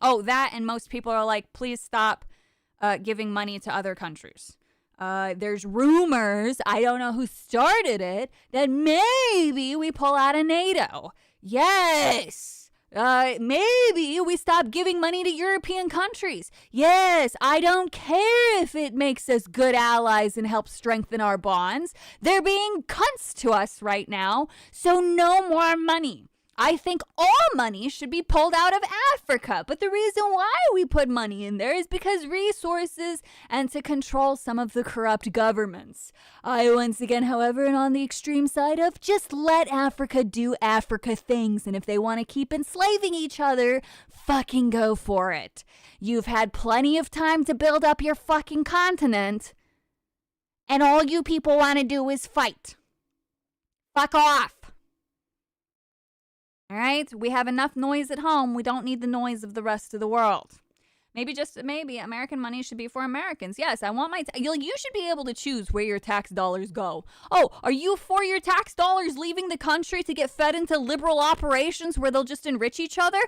Oh, that, and most people are like, please stop giving money to other countries. There's rumors, I don't know who started it, that maybe we pull out of NATO. Yes. Maybe we stop giving money to European countries. Yes, I don't care if it makes us good allies and helps strengthen our bonds. They're being cunts to us right now, so no more money. I think all money should be pulled out of Africa, but the reason why we put money in there is because resources and to control some of the corrupt governments. I once again, however, am on the extreme side of just let Africa do Africa things, and if they want to keep enslaving each other, fucking go for it. You've had plenty of time to build up your fucking continent, and all you people want to do is fight. Fuck off. All right, we have enough noise at home. We don't need the noise of the rest of the world. Maybe American money should be for Americans. Yes, I want my you should be able to choose where your tax dollars go. Oh, are you for your tax dollars leaving the country to get fed into liberal operations where they'll just enrich each other?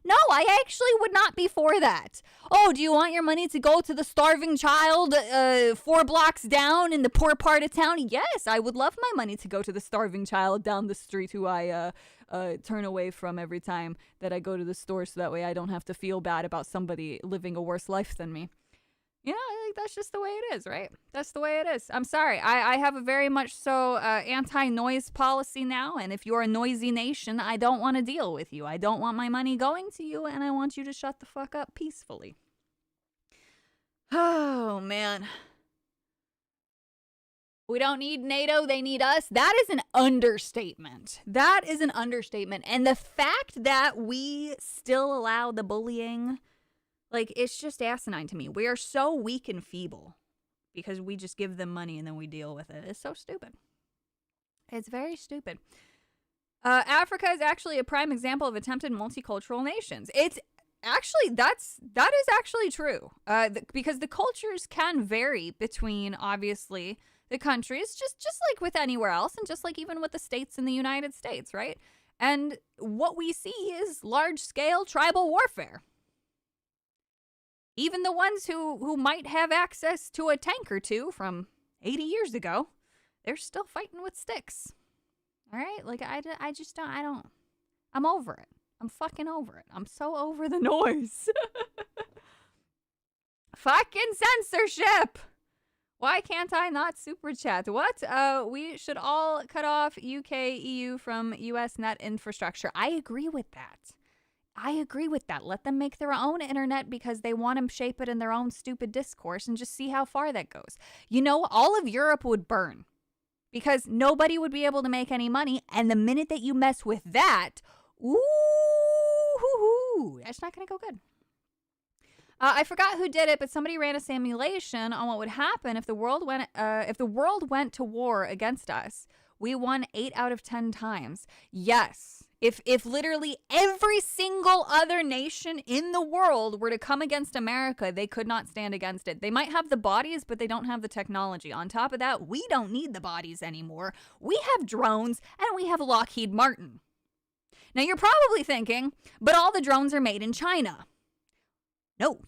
No, I actually would not be for that. Oh, do you want your money to go to the starving child 4 blocks down in the poor part of town? Yes, I would love my money to go to the starving child down the street who I turn away from every time that I go to the store so that way I don't have to feel bad about somebody living a worse life than me. You know, I think that's just the way it is, right? That's the way it is. I'm sorry. I have a very much so anti-noise policy now, and if you're a noisy nation, I don't want to deal with you. I don't want my money going to you, and I want you to shut the fuck up peacefully. Oh, man. We don't need NATO, they need us. That is an understatement. That is an understatement. And the fact that we still allow the bullying, like, it's just asinine to me. We are so weak and feeble because we just give them money and then we deal with it. It's so stupid. It's very stupid. Africa is actually a prime example of attempted multicultural nations. It's actually, that is actually true. Because the cultures can vary between, obviously, the countries, just like with anywhere else, and just like even with the states in the United States, right? And what we see is large-scale tribal warfare. Even the ones who might have access to a tank or two from 80 years ago, they're still fighting with sticks. All right? Like, I'm over it. I'm fucking over it. I'm so over the noise. Fucking censorship! Why can't I not super chat? What? We should all cut off UK, EU from US net infrastructure. I agree with that. Let them make their own internet because they want to shape it in their own stupid discourse and just see how far that goes. You know, all of Europe would burn because nobody would be able to make any money. And the minute that you mess with that, ooh, that's not going to go good. I forgot who did it, but somebody ran a simulation on what would happen if the world went to war against us. We won 8 out of 10 times. Yes. If literally every single other nation in the world were to come against America, they could not stand against it. They might have the bodies, but they don't have the technology. On top of that, we don't need the bodies anymore. We have drones and we have Lockheed Martin. Now you're probably thinking, but all the drones are made in China. No.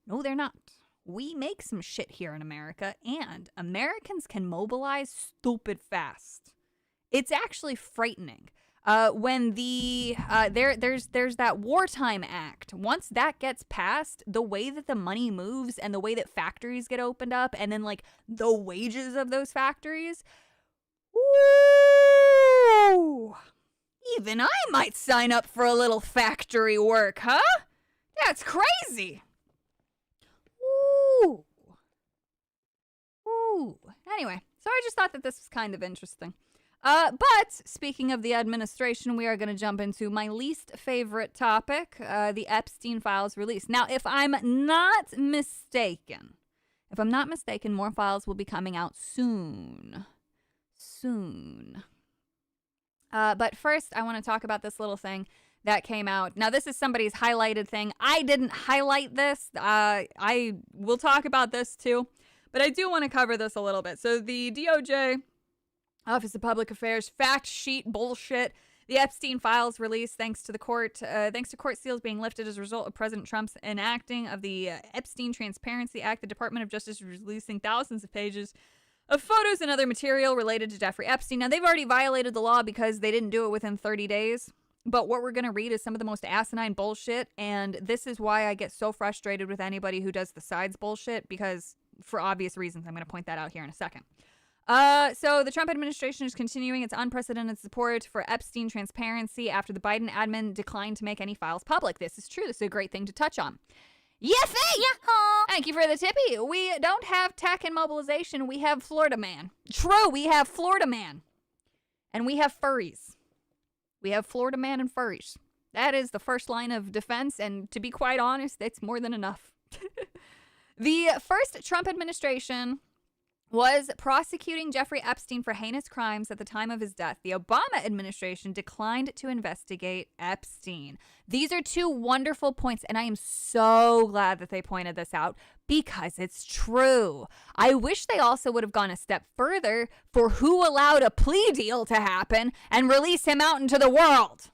No, they're not. We make some shit here in America, and Americans can mobilize stupid fast. It's actually frightening. When there's that Wartime Act. Once that gets passed, the way that the money moves and the way that factories get opened up, and then like the wages of those factories, ooh, even I might sign up for a little factory work, huh? That's crazy. Ooh. Ooh. Anyway, so I just thought that this was kind of interesting. But speaking of the administration, we are going to jump into my least favorite topic, the Epstein files release. Now, if I'm not mistaken, more files will be coming out soon. But first, I want to talk about this little thing that came out. Now, this is somebody's highlighted thing. I didn't highlight this. I will talk about this too, but I do want to cover this a little bit. So the DOJ, Office of Public Affairs, fact sheet bullshit. The Epstein files released thanks to court seals being lifted as a result of President Trump's enacting of the Epstein Transparency Act. The Department of Justice is releasing thousands of pages of photos and other material related to Jeffrey Epstein. Now, they've already violated the law because they didn't do it within 30 days. But what we're going to read is some of the most asinine bullshit. And this is why I get so frustrated with anybody who does the sides bullshit, because for obvious reasons, I'm going to point that out here in a second. So the Trump administration is continuing its unprecedented support for Epstein transparency after the Biden admin declined to make any files public. This is true. This is a great thing to touch on. Yes, thank you for the tippy. We don't have tech and mobilization. We have Florida man. True, we have Florida man. And we have furries. We have Florida man and furries. That is the first line of defense, and to be quite honest, it's more than enough. The first Trump administration was prosecuting Jeffrey Epstein for heinous crimes at the time of his death. The Obama administration declined to investigate Epstein. These are two wonderful points, and I am so glad that they pointed this out because it's true. I wish they also would have gone a step further for who allowed a plea deal to happen and release him out into the world.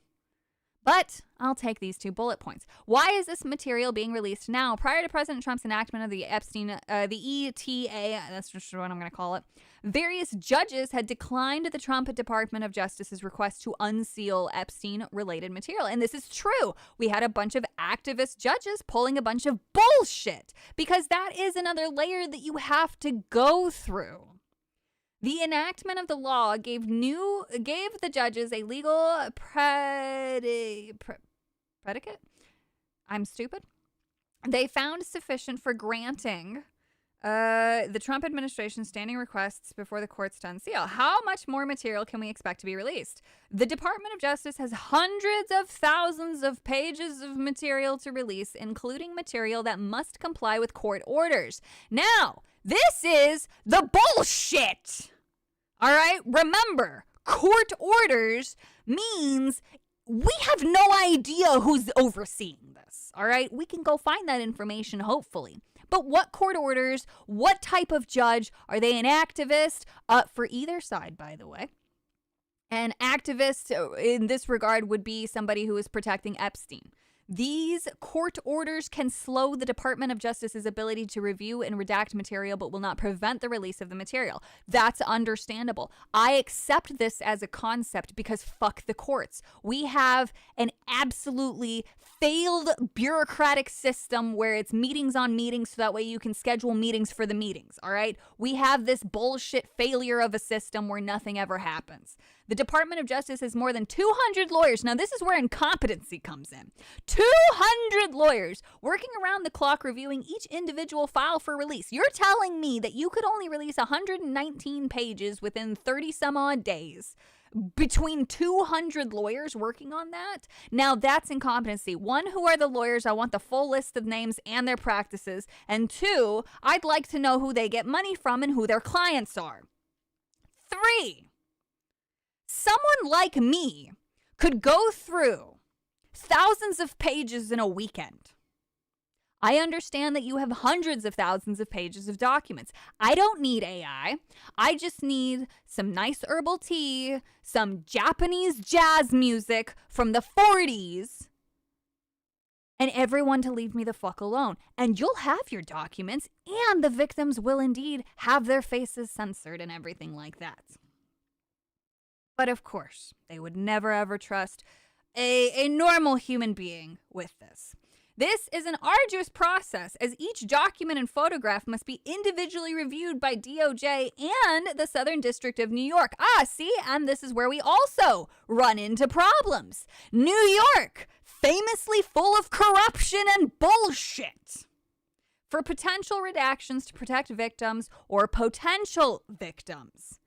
But I'll take these 2 bullet points. Why is this material being released now? Prior to President Trump's enactment of the Epstein, the ETA, that's just what I'm going to call it, various judges had declined the Trump Department of Justice's request to unseal Epstein-related material. And this is true. We had a bunch of activist judges pulling a bunch of bullshit because that is another layer that you have to go through. The enactment of the law gave the judges a legal predicate? I'm stupid. They found sufficient for granting the Trump administration's standing requests before the courts to unseal. How much more material can we expect to be released? The Department of Justice has hundreds of thousands of pages of material to release, including material that must comply with court orders. Now, this is the bullshit. All right? Remember, court orders means we have no idea who's overseeing this. All right? We can go find that information, hopefully. But what court orders, what type of judge, are they an activist? For either side, by the way. An activist in this regard would be somebody who is protecting Epstein. These court orders can slow the Department of Justice's ability to review and redact material, but will not prevent the release of the material. That's understandable. I accept this as a concept because fuck the courts. We have an absolutely failed bureaucratic system where it's meetings on meetings so that way you can schedule meetings for the meetings, all right? We have this bullshit failure of a system where nothing ever happens. The Department of Justice has more than 200 lawyers. Now, this is where incompetency comes in. 200 lawyers working around the clock reviewing each individual file for release. You're telling me that you could only release 119 pages within 30 some odd days between 200 lawyers working on that? Now that's incompetency. One, who are the lawyers? I want the full list of names and their practices. And two, I'd like to know who they get money from and who their clients are. 3, someone like me could go through thousands of pages in a weekend. I understand that you have hundreds of thousands of pages of documents. I don't need AI. I just need some nice herbal tea, some Japanese jazz music from the 40s, and everyone to leave me the fuck alone. And you'll have your documents, and the victims will indeed have their faces censored and everything like that. But of course, they would never ever trust a normal human being with this. This is an arduous process, as each document and photograph must be individually reviewed by DOJ and the Southern District of New York. See, and this is where we also run into problems. New York, famously full of corruption and bullshit. For potential redactions to protect victims or potential victims.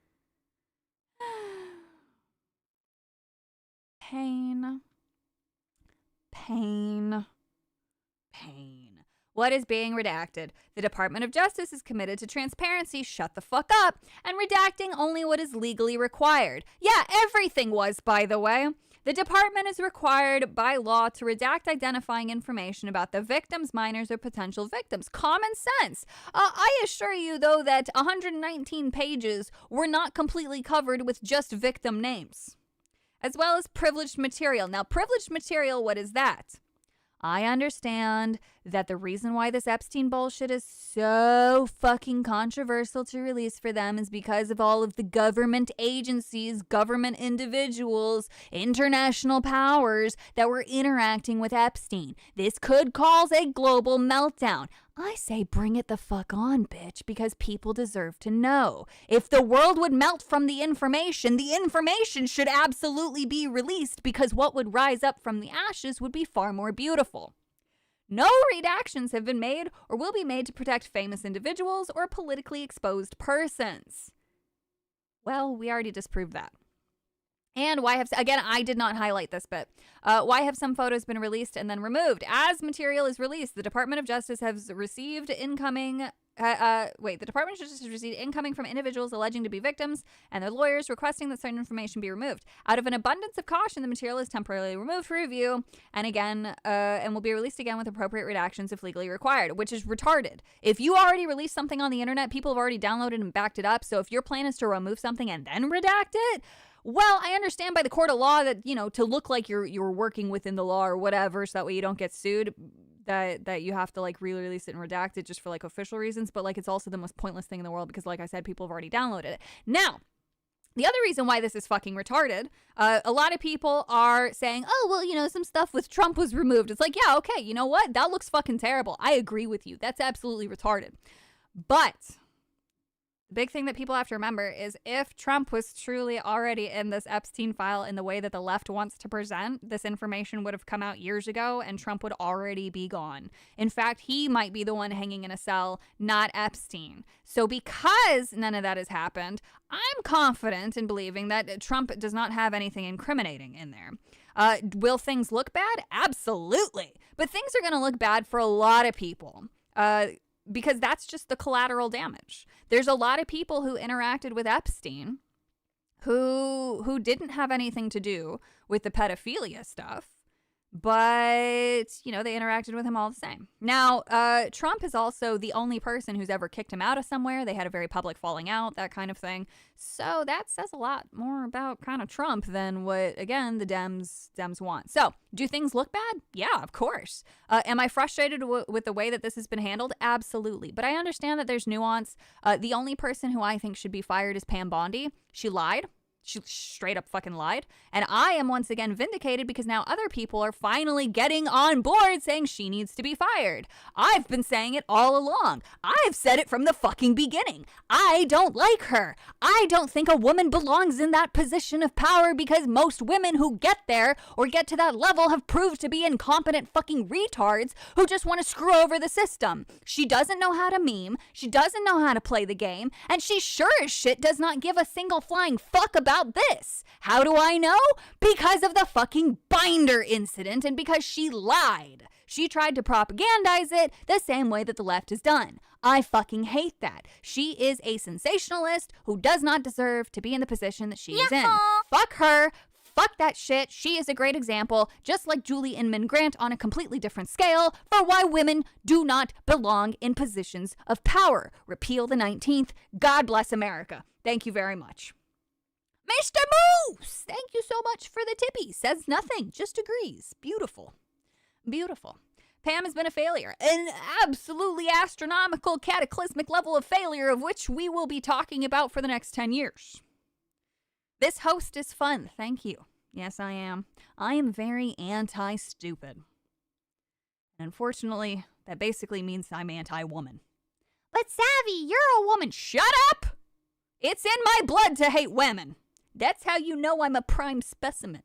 Pain. What is being redacted? The Department of Justice is committed to transparency, shut the fuck up, and redacting only what is legally required. Yeah, everything was, by the way. The department is required by law to redact identifying information about the victims, minors, or potential victims. Common sense. I assure you, though, that 119 pages were not completely covered with just victim names, as well as privileged material. Now, privileged material, what is that? I understand that the reason why this Epstein bullshit is so fucking controversial to release for them is because of all of the government agencies, government individuals, international powers that were interacting with Epstein. This could cause a global meltdown. I say bring it the fuck on, bitch, because people deserve to know. If the world would melt from the information should absolutely be released, because what would rise up from the ashes would be far more beautiful. No redactions have been made or will be made to protect famous individuals or politically exposed persons. Well, we already disproved that. And why have, again, I did not highlight this bit. Why have some photos been released and then removed? As material is released, the Department of Justice has received incoming, the Department of Justice has received incoming from individuals alleging to be victims and their lawyers requesting that certain information be removed. Out of an abundance of caution, the material is temporarily removed for review and will be released again with appropriate redactions if legally required, which is retarded. If you already released something on the internet, people have already downloaded and backed it up. So if your plan is to remove something and then redact it, well, I understand by the court of law that, to look like you're working within the law or whatever, so that way you don't get sued, that you have to re-release it and redact it just for official reasons. But it's also the most pointless thing in the world because, like I said, people have already downloaded it. Now, the other reason why this is fucking retarded, a lot of people are saying, oh, well, some stuff with Trump was removed. It's yeah, okay, you know what? That looks fucking terrible. I agree with you. That's absolutely retarded. But the big thing that people have to remember is if Trump was truly already in this Epstein file in the way that the left wants to present, this information would have come out years ago and Trump would already be gone. In fact, he might be the one hanging in a cell, not Epstein. So because none of that has happened, I'm confident in believing that Trump does not have anything incriminating in there. Will things look bad? Absolutely. But things are going to look bad for a lot of people. Because that's just the collateral damage. There's a lot of people who interacted with Epstein who didn't have anything to do with the pedophilia stuff, but, they interacted with him all the same. Now, Trump is also the only person who's ever kicked him out of somewhere. They had a very public falling out, that kind of thing. So that says a lot more about kind of Trump than what, again, the Dems want. So, do things look bad? Yeah, of course. Am I frustrated with the way that this has been handled? Absolutely. But I understand that there's nuance. The only person who I think should be fired is Pam Bondi. She lied. She straight up fucking lied. And I am once again vindicated because now other people are finally getting on board saying she needs to be fired. I've been saying it all along. I've said it from the fucking beginning. I don't like her. I don't think a woman belongs in that position of power because most women who get there or get to that level have proved to be incompetent fucking retards who just want to screw over the system. She doesn't know how to meme. She doesn't know how to play the game. And she sure as shit does not give a single flying fuck about this. How do I know? Because of the fucking binder incident and because she lied. She tried to propagandize it the same way that the left has done. I fucking hate that. She is a sensationalist who does not deserve to be in the position that she is in. Fuck her. Fuck that shit. She is a great example, just like Julie Inman Grant on a completely different scale, for why women do not belong in positions of power. Repeal the 19th. God bless America. Thank you very much. Mr. Moose, thank you so much for the tippy. Says nothing, just agrees. Beautiful. Beautiful. Pam has been a failure. An absolutely astronomical, cataclysmic level of failure of which we will be talking about for the next 10 years. This host is fun. Thank you. Yes, I am. I am very anti-stupid. Unfortunately, that basically means I'm anti-woman. But Savvy, you're a woman. Shut up! It's in my blood to hate women. That's how you know I'm a prime specimen.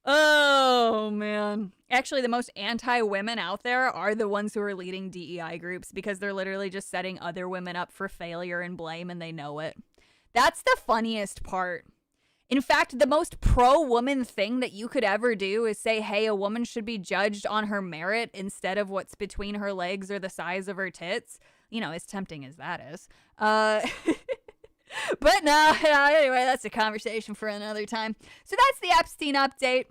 Oh, man. Actually, the most anti-women out there are the ones who are leading DEI groups because they're literally just setting other women up for failure and blame, and they know it. That's the funniest part. In fact, the most pro-woman thing that you could ever do is say, hey, a woman should be judged on her merit instead of what's between her legs or the size of her tits. You know, as tempting as that is. But no, anyway, that's a conversation for another time. So that's the Epstein update.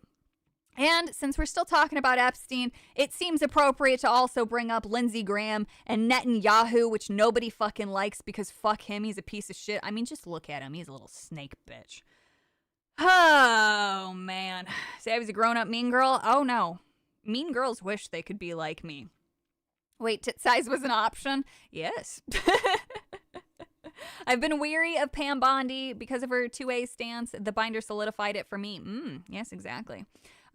And since we're still talking about Epstein, it seems appropriate to also bring up Lindsey Graham and Netanyahu, which nobody fucking likes because fuck him, he's a piece of shit. I mean, just look at him. He's a little snake bitch. Oh, man. Say I was a grown-up mean girl? Oh, no. Mean girls wish they could be like me. Wait, tit size was an option? Yes. I've been weary of Pam Bondi because of her 2A stance. The binder solidified it for me. Yes, exactly.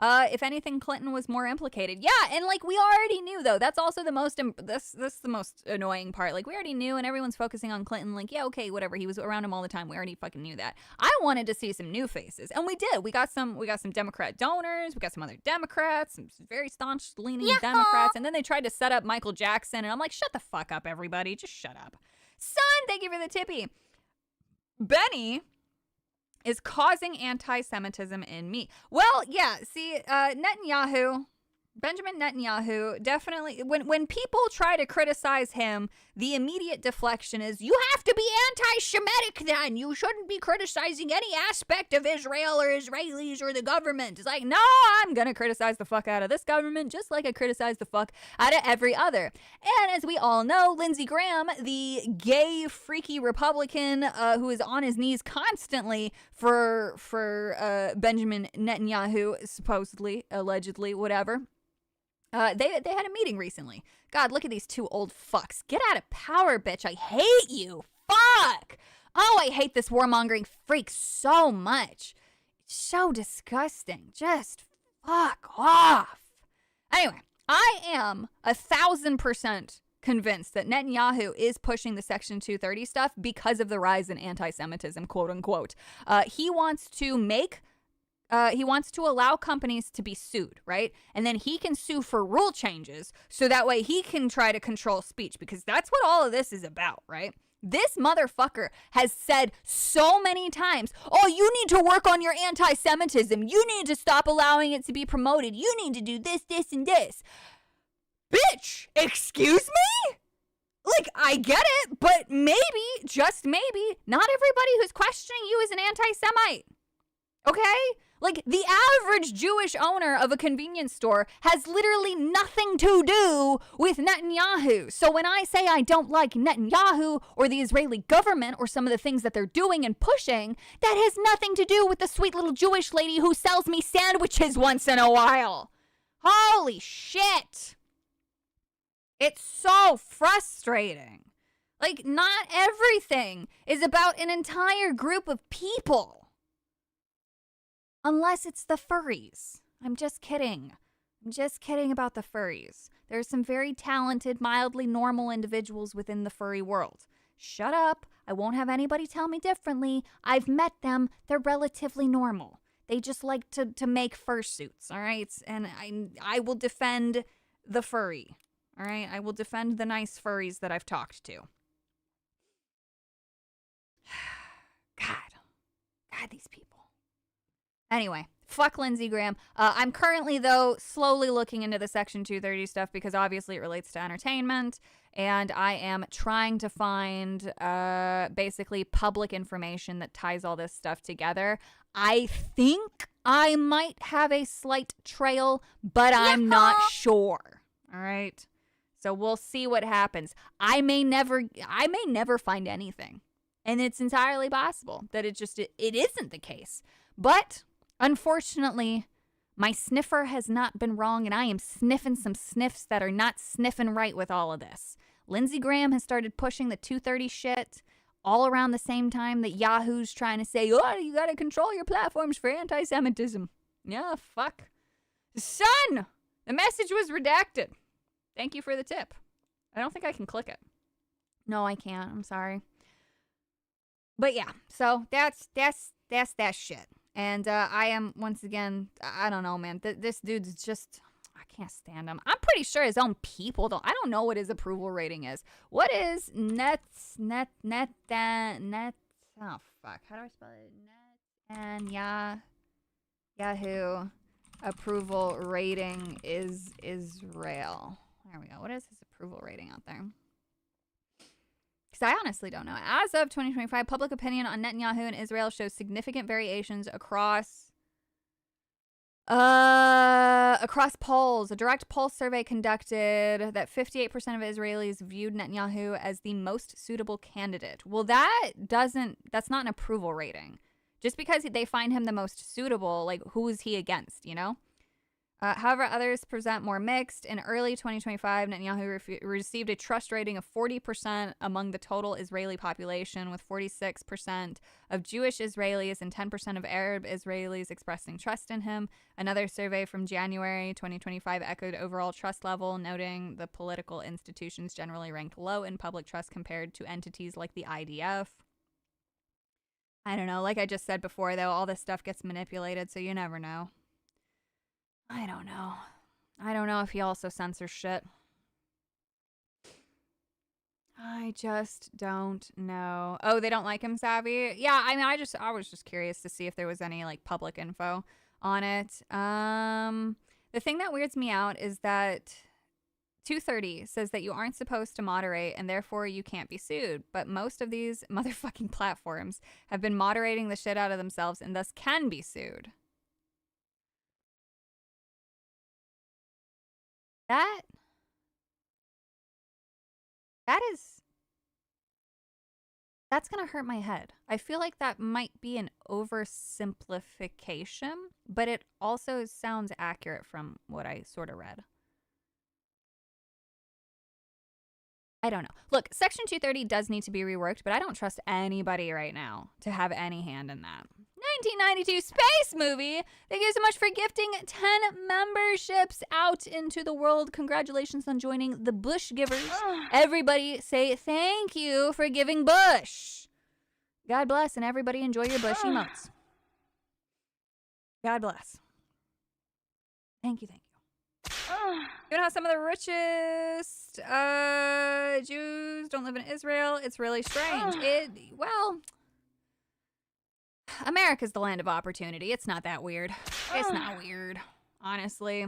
If anything, Clinton was more implicated. Yeah, and like we already knew though. That's also the most that's the most annoying part. Like we already knew, and everyone's focusing on Clinton. Like yeah, okay, whatever. He was around him all the time. We already fucking knew that. I wanted to see some new faces, and we did. We got some Democrat donors. We got some other Democrats, some very staunch leaning Democrats, and then they tried to set up Michael Jackson, and I'm like, shut the fuck up, everybody. Just shut up. Son, thank you for the tippy. Benny is causing anti-Semitism in me. Well, yeah, see, Benjamin Netanyahu, definitely, when people try to criticize him, the immediate deflection is, you have to be anti-Semitic then. You shouldn't be criticizing any aspect of Israel or Israelis or the government. It's like, no, I'm going to criticize the fuck out of this government just like I criticize the fuck out of every other. And as we all know, Lindsey Graham, the gay, freaky Republican who is on his knees constantly for Benjamin Netanyahu, supposedly, allegedly, whatever. They had a meeting recently. God, look at these two old fucks. Get out of power, bitch. I hate you. Fuck. Oh, I hate this warmongering freak so much. It's so disgusting. Just fuck off. Anyway, I am 1,000% convinced that Netanyahu is pushing the Section 230 stuff because of the rise in anti-Semitism, quote unquote. He wants to allow companies to be sued, right? And then he can sue for rule changes so that way he can try to control speech because that's what all of this is about, right? This motherfucker has said so many times, oh, you need to work on your anti-Semitism. You need to stop allowing it to be promoted. You need to do this, this, and this. Bitch, excuse me? Like, I get it, but maybe, just maybe, not everybody who's questioning you is an anti-Semite. Okay? Like, the average Jewish owner of a convenience store has literally nothing to do with Netanyahu. So when I say I don't like Netanyahu or the Israeli government or some of the things that they're doing and pushing, that has nothing to do with the sweet little Jewish lady who sells me sandwiches once in a while. Holy shit. It's so frustrating. Like, not everything is about an entire group of people. Unless it's the furries. I'm just kidding. I'm just kidding about the furries. There are some very talented, mildly normal individuals within the furry world. Shut up. I won't have anybody tell me differently. I've met them. They're relatively normal. They just like to make fursuits, all right? And I will defend the furry, all right? I will defend the nice furries that I've talked to. God, these people. Anyway, fuck Lindsey Graham. I'm currently, though, slowly looking into the Section 230 stuff because obviously it relates to entertainment. And I am trying to find basically public information that ties all this stuff together. I think I might have a slight trail, but I'm not sure. All right? So we'll see what happens. I may never find anything. And it's entirely possible that it isn't the case. But unfortunately, my sniffer has not been wrong, and I am sniffing some sniffs that are not sniffing right with all of this. Lindsey Graham has started pushing the 230 shit all around the same time that Yahoo's trying to say, oh, you gotta control your platforms for anti-Semitism. Yeah, fuck. Son! The message was redacted. Thank you for the tip. I don't think I can click it. No, I can't. I'm sorry. But yeah, so that's that shit. And I am, once again, I don't know, man. This dude's just, I can't stand him. I'm pretty sure his own people don't. I don't know what his approval rating is. What is oh fuck, how do I spell it? And Yahoo approval rating is Israel. There we go. What is his approval rating out there? Because I honestly don't know. As of 2025, public opinion on Netanyahu and Israel shows significant variations across polls. A direct pulse survey conducted that 58% of Israelis viewed Netanyahu as the most suitable candidate. Well, that's not an approval rating. Just because they find him the most suitable, like, who is he against, you know? However, others present more mixed. In early 2025, Netanyahu received a trust rating of 40% among the total Israeli population, with 46% of Jewish Israelis and 10% of Arab Israelis expressing trust in him. Another survey from January 2025 echoed overall trust level, noting the political institutions generally ranked low in public trust compared to entities like the IDF. I don't know. Like I just said before, though, all this stuff gets manipulated, so you never know. I don't know. I don't know if he also censors shit. I just don't know. Oh, they don't like him, Savvy? Yeah, I mean, I was just curious to see if there was any, like, public info on it. The thing that weirds me out is that 230 says that you aren't supposed to moderate and therefore you can't be sued. But most of these motherfucking platforms have been moderating the shit out of themselves and thus can be sued. That's gonna hurt my head. I feel like that might be an oversimplification, but it also sounds accurate from what I sort of read. I don't know. Look, Section 230 does need to be reworked, but I don't trust anybody right now to have any hand in that. 1992 space movie. Thank you so much for gifting 10 memberships out into the world. Congratulations on joining the Bush Givers. Everybody say thank you for giving Bush. God bless, and everybody enjoy your Bush emotes. God bless. Thank you, thank you. You know how some of the richest Jews don't live in Israel? It's really strange. Well, America's the land of opportunity. It's not that weird. It's not weird, honestly.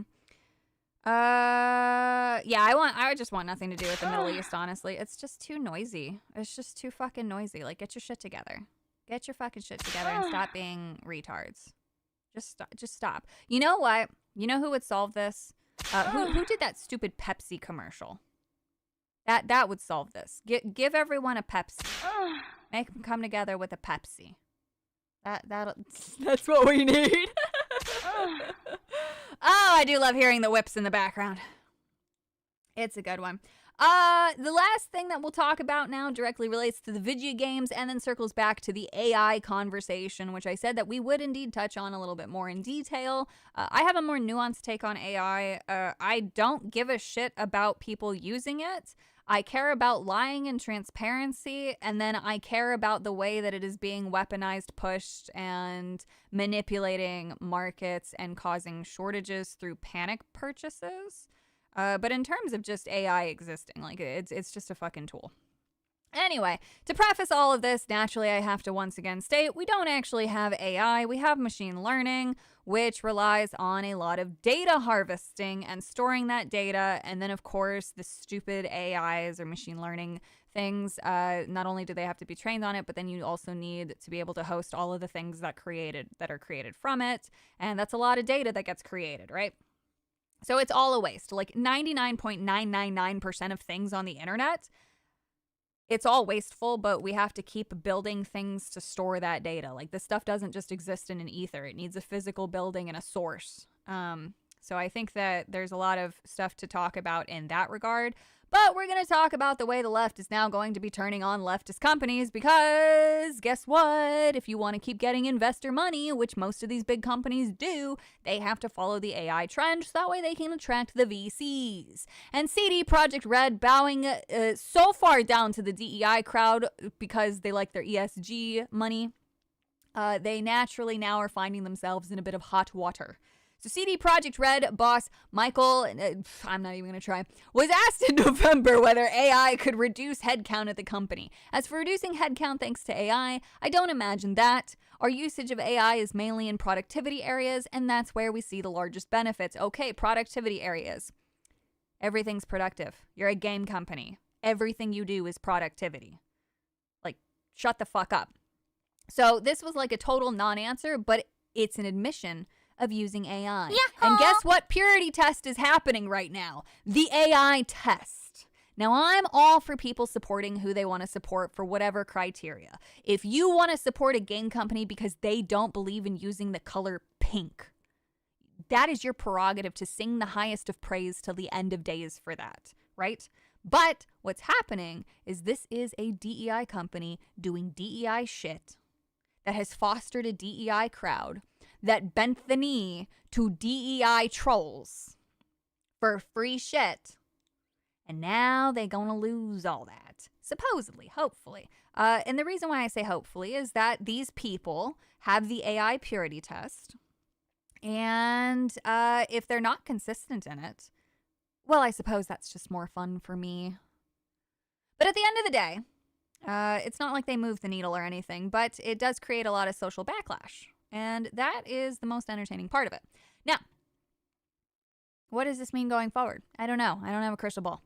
Yeah, I just want nothing to do with the Middle East, honestly. It's just too noisy. It's just too fucking noisy. Like, get your shit together. Get your fucking shit together and stop being retards. Just stop. You know what? You know who would solve this? Who did that stupid Pepsi commercial? That would solve this. Give everyone a Pepsi. Make them come together with a Pepsi. That's what we need. Oh, I do love hearing the whips in the background. It's a good one. The last thing that we'll talk about now directly relates to the video games and then circles back to the AI conversation, which I said that we would indeed touch on a little bit more in detail. I have a more nuanced take on AI. I don't give a shit about people using it. I care about lying and transparency, and then I care about the way that it is being weaponized, pushed, and manipulating markets and causing shortages through panic purchases. But in terms of just AI existing, like, it's just a fucking tool. Anyway, to preface all of this, naturally I have to once again state we don't actually have AI. We have machine learning, which relies on a lot of data harvesting and storing that data. And then, of course, the stupid AIs or machine learning things, not only do they have to be trained on it, but then you also need to be able to host all of the things that are created from it. And that's a lot of data that gets created, right? So it's all a waste. Like 99.999% of things on the internet, it's all wasteful, but we have to keep building things to store that data. Like, this stuff doesn't just exist in an ether. It needs a physical building and a source. So I think that there's a lot of stuff to talk about in that regard. But we're going to talk about the way the left is now going to be turning on leftist companies because guess what? If you want to keep getting investor money, which most of these big companies do, they have to follow the AI trend so that way they can attract the VCs. And CD Projekt Red bowing so far down to the DEI crowd because they like their ESG money, they naturally now are finding themselves in a bit of hot water. So CD Projekt Red boss Michael, I'm not even going to try, was asked in November whether AI could reduce headcount at the company. As for reducing headcount thanks to AI, I don't imagine that. Our usage of AI is mainly in productivity areas, and that's where we see the largest benefits. Okay, productivity areas. Everything's productive. You're a game company. Everything you do is productivity. Like, shut the fuck up. So this was like a total non-answer, but it's an admission of using AI. Yahoo! And guess what purity test is happening right now? The AI test. Now, I'm all for people supporting who they want to support for whatever criteria. If you want to support a game company because they don't believe in using the color pink, that is your prerogative to sing the highest of praise till the end of days for that, right? But what's happening is this is a DEI company doing DEI shit that has fostered a DEI crowd that bent the knee to DEI trolls for free shit. And now they're going to lose all that. Supposedly, hopefully. And the reason why I say hopefully is that these people have the AI purity test. And if they're not consistent in it, well, I suppose that's just more fun for me. But at the end of the day, it's not like they move the needle or anything, but it does create a lot of social backlash. And that is the most entertaining part of it. Now, what does this mean going forward? I don't know. I don't have a crystal ball.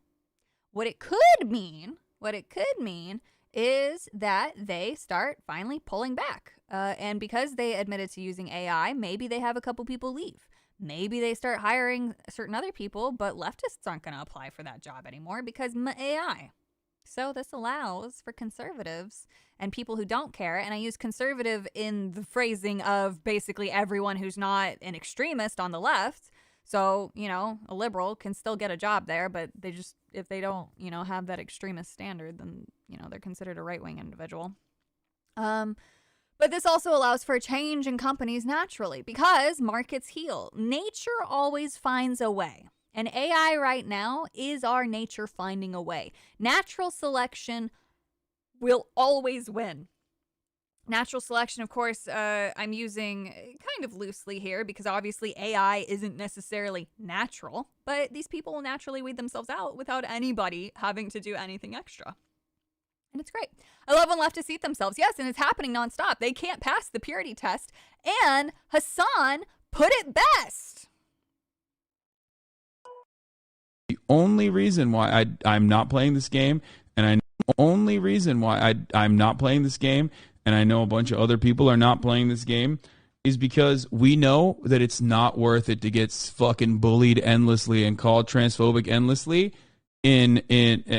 What it could mean is that they start finally pulling back. And because they admitted to using AI, maybe they have a couple people leave. Maybe they start hiring certain other people, but leftists aren't going to apply for that job anymore because AI. So this allows for conservatives and people who don't care, and I use conservative in the phrasing of basically everyone who's not an extremist on the left. So, you know, a liberal can still get a job there, but they just, if they don't, you know, have that extremist standard, then, you know, they're considered a right-wing individual. But this also allows for a change in companies naturally because markets heal. Nature always finds a way. And AI right now is our nature finding a way. Natural selection will always win. Natural selection, of course, I'm using kind of loosely here because obviously AI isn't necessarily natural, but these people will naturally weed themselves out without anybody having to do anything extra. And it's great. I love when leftists eat themselves. Yes, and it's happening nonstop. They can't pass the purity test. And Hassan put it best. The only reason why I'm not playing this game, and I know the only reason why I'm not playing this game, and I know a bunch of other people are not playing this game, is because we know that it's not worth it to get fucking bullied endlessly and called transphobic endlessly in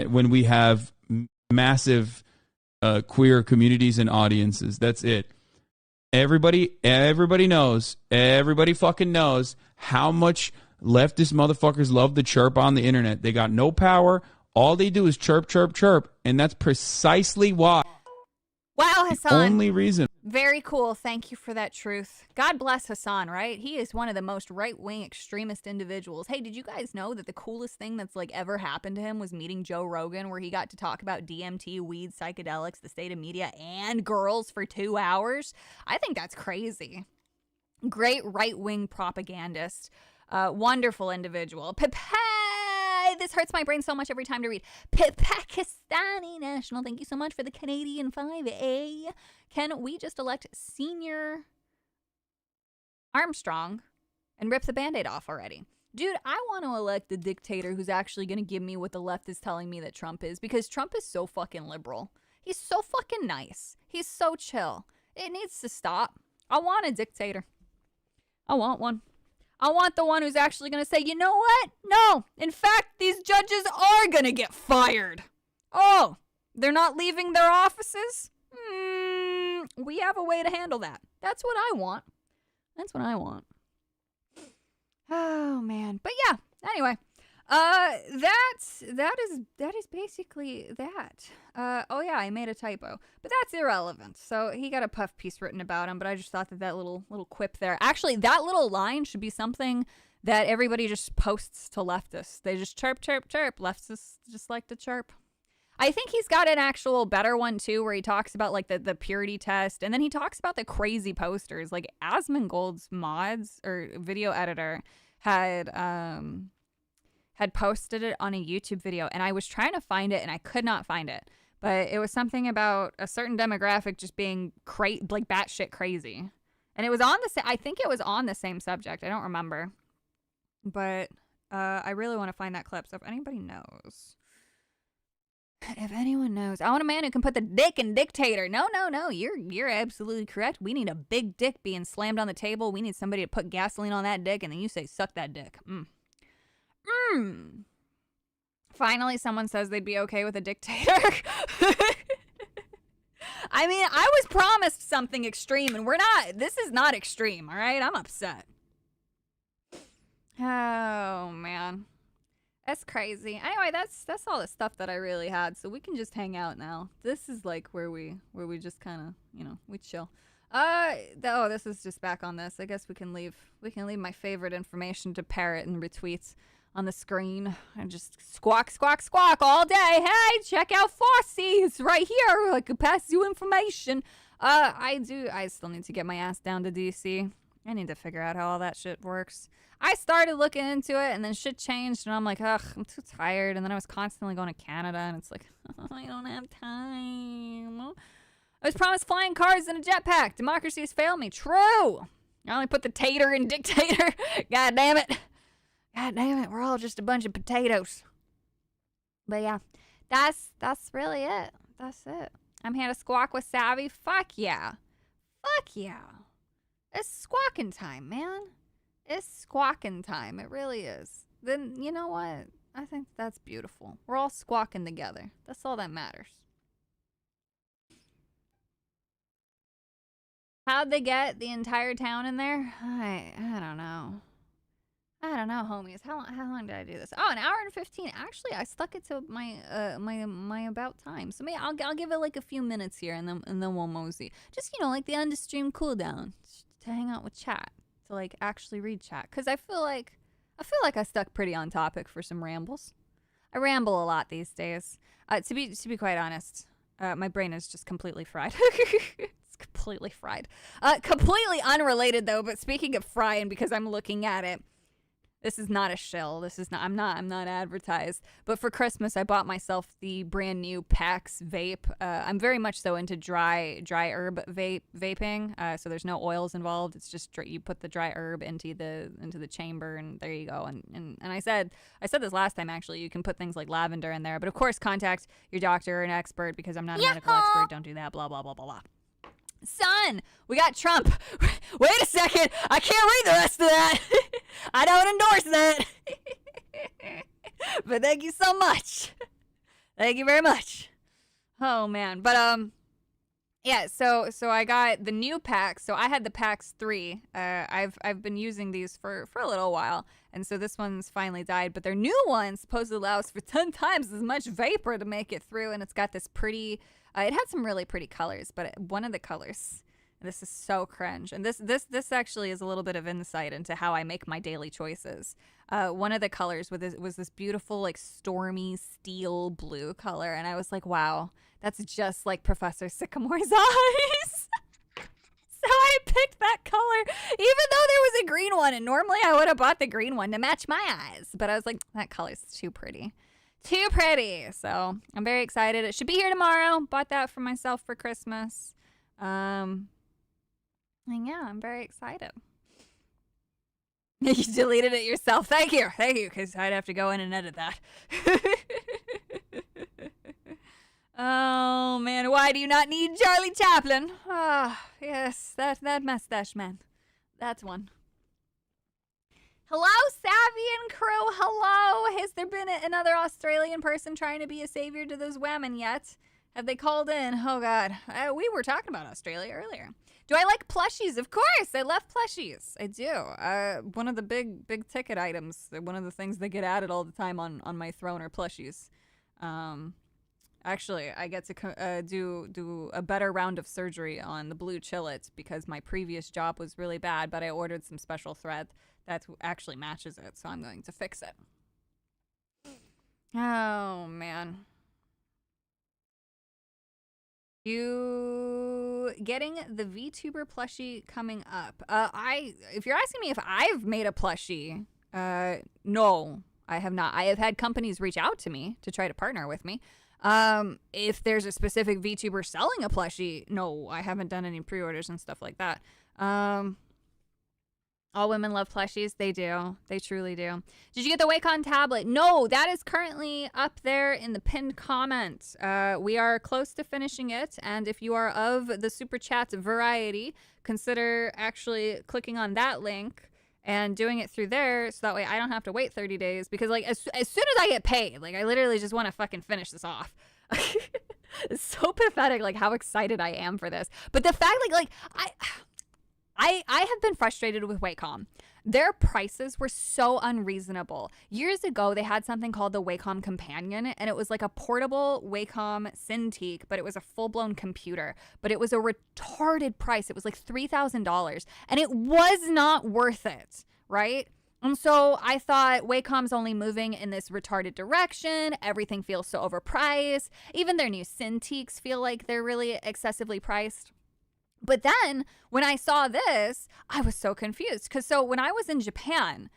when we have massive queer communities and audiences. That's it. Everybody knows. Everybody fucking knows how much leftist motherfuckers love to chirp on the internet. They got no power. All they do is chirp, chirp, chirp. And that's precisely why. Wow, Hassan. Only reason. Very cool. Thank you for that truth. God bless Hassan, right? He is one of the most right-wing extremist individuals. Hey, did you guys know that the coolest thing that's like ever happened to him was meeting Joe Rogan, where he got to talk about DMT, weed, psychedelics, the state of media, and girls for 2 hours? I think that's crazy. Great right-wing propagandist. Wonderful individual. This hurts my brain so much every time to read. Pakistani National, thank you so much for the Canadian 5A. Can we just elect Senior Armstrong and rip the Band-Aid off already? Dude, I want to elect the dictator who's actually going to give me what the left is telling me that Trump is, because Trump is so fucking liberal. He's so fucking nice. He's so chill. It needs to stop. I want a dictator. I want one. I want the one who's actually going to say, you know what? No. In fact, these judges are going to get fired. Oh, they're not leaving their offices? We have a way to handle that. That's what I want. That's what I want. Oh, man. But yeah, anyway. That is basically that. Oh yeah, I made a typo, but that's irrelevant. So he got a puff piece written about him, but I just thought that little quip there. Actually, that little line should be something that everybody just posts to leftists. They just chirp, chirp, chirp. Leftists just like to chirp. I think he's got an actual better one too, where he talks about like the purity test, and then he talks about the crazy posters. Like Asmongold's mods or video editor had posted it on a YouTube video, and I was trying to find it and I could not find it. But it was something about a certain demographic just being like batshit crazy. And it was on I think it was on the same subject. I don't remember. But I really want to find that clip. So if anybody knows. If anyone knows. I want a man who can put the dick in dictator. No. You're absolutely correct. We need a big dick being slammed on the table. We need somebody to put gasoline on that dick, and then you say, suck that dick. Finally, someone says they'd be okay with a dictator. I mean, I was promised something extreme, and we're not. This is not extreme, all right? I'm upset. Oh, man. That's crazy. Anyway, that's all the stuff that I really had, so we can just hang out now. This is like where we just kind of, we chill. This is just back on this. I guess we can leave my favorite information to parrot and retweets on the screen and just squawk, squawk, squawk all day. Hey, check out Fossey. It's right here. I could pass you information. I still need to get my ass down to DC. I need to figure out how all that shit works. I started looking into it, and then shit changed, and I'm like, ugh, I'm too tired. And then I was constantly going to Canada, and it's like, I don't have time. I was promised flying cars and a jetpack. Democracy has failed me. True. I only put the tater in dictator. God damn it. God damn it. We're all just a bunch of potatoes. But yeah, that's really it. That's it. I'm here to squawk with Savvy. Fuck yeah. Fuck yeah. It's squawking time, man. It's squawking time. It really is. Then, you know what? I think that's beautiful. We're all squawking together. That's all that matters. How'd they get the entire town in there? I don't know. I don't know, homies. How long did I do this? Oh, 1 hour and 15. Actually, I stuck it to my my about time. So maybe I'll give it like a few minutes here, and then we'll mosey. Just like the end of stream cooldown to hang out with chat, to like actually read chat, because I feel like I stuck pretty on topic for some rambles. I ramble a lot these days. To be quite honest, my brain is just completely fried. It's completely fried. Completely unrelated though. But speaking of frying, because I'm looking at it. This is not a shill. This is not. I'm not advertised. But for Christmas, I bought myself the brand new PAX vape. I'm very much so into dry herb vaping. So there's no oils involved. It's just you put the dry herb into the chamber, and there you go. And I said this last time actually. You can put things like lavender in there, but of course contact your doctor or an expert, because I'm not a medical expert. Don't do that. Blah blah blah blah blah. Son, we got Trump. Wait a second. I can't read the rest of that. I don't endorse that. But thank you so much. Thank you very much. Oh, man. But, Yeah, so I got the new packs. So I had the packs 3. I've been using these for a little while, and so this one's finally died. But their new one supposedly allows for 10 times as much vapor to make it through, and it's got this pretty. It had some really pretty colors, but one of the colors. This is so cringe, and this actually is a little bit of insight into how I make my daily choices. One of the colors was this beautiful like stormy steel blue color, and I was like, wow. That's just like Professor Sycamore's eyes. So I picked that color, even though there was a green one. And normally I would have bought the green one to match my eyes. But I was like, that color's too pretty. Too pretty. So I'm very excited. It should be here tomorrow. Bought that for myself for Christmas. And yeah, I'm very excited. You deleted it yourself. Thank you. Because I'd have to go in and edit that. Oh, man, why do you not need Charlie Chaplin? Ah, yes, that mustache man. That's one. Hello, Savian crew. Hello. Has there been another Australian person trying to be a savior to those women yet? Have they called in? Oh, God. We were talking about Australia earlier. Do I like plushies? Of course. I love plushies. I do. One of the big ticket items, one of the things that get added all the time on my throne are plushies. Actually, I get to do a better round of surgery on the blue chillet because my previous job was really bad, but I ordered some special thread that actually matches it, so I'm going to fix it. Oh, man. You getting the VTuber plushie coming up? If you're asking me if I've made a plushie, no, I have not. I have had companies reach out to me to try to partner with me. If there's a specific VTuber selling a plushie, no, I haven't done any pre-orders and stuff like that. All women love plushies. They do. They truly do. Did you get the Wacom tablet? No, that is currently up there in the pinned comment. We are close to finishing it, and if you are of the Super Chat variety, consider actually clicking on that link and doing it through there, so that way I don't have to wait 30 days, because like as soon as I get paid, like I literally just want to fucking finish this off. It's so pathetic, like how excited I am for this. But the fact like I have been frustrated with Wacom. Their prices were so unreasonable. Years ago, they had something called the Wacom Companion, and it was like a portable Wacom Cintiq, but it was a full-blown computer. But it was a retarded price. It was like $3,000, and it was not worth it, right? And so I thought Wacom's only moving in this retarded direction. Everything feels so overpriced. Even their new Cintiqs feel like they're really excessively priced. But then when I saw this, I was so confused. Because so when I was in Japan,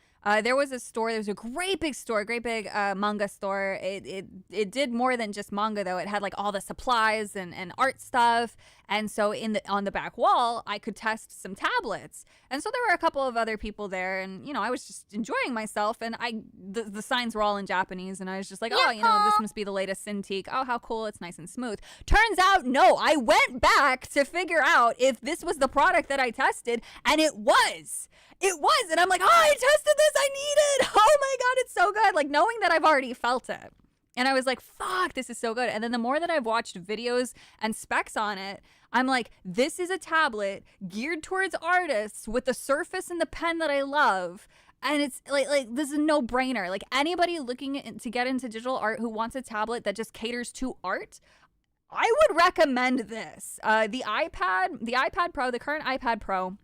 there was a store. There was a great big store, great big manga store. It did more than just manga, though. It had like all the supplies and art stuff. And so on the back wall, I could test some tablets. And so there were a couple of other people there, and I was just enjoying myself. And the signs were all in Japanese, and I was just like, oh, this must be the latest Cintiq. Oh, how cool! It's nice and smooth. Turns out, no. I went back to figure out if this was the product that I tested, and it was. It was, and I'm like, oh, I tested this, I need it. Oh my God, it's so good. Like knowing that I've already felt it. And I was like, fuck, this is so good. And then the more that I've watched videos and specs on it, I'm like, this is a tablet geared towards artists with the surface and the pen that I love. And it's like this is a no-brainer. Like anybody looking to get into digital art who wants a tablet that just caters to art, I would recommend this. The iPad Pro, the current iPad Pro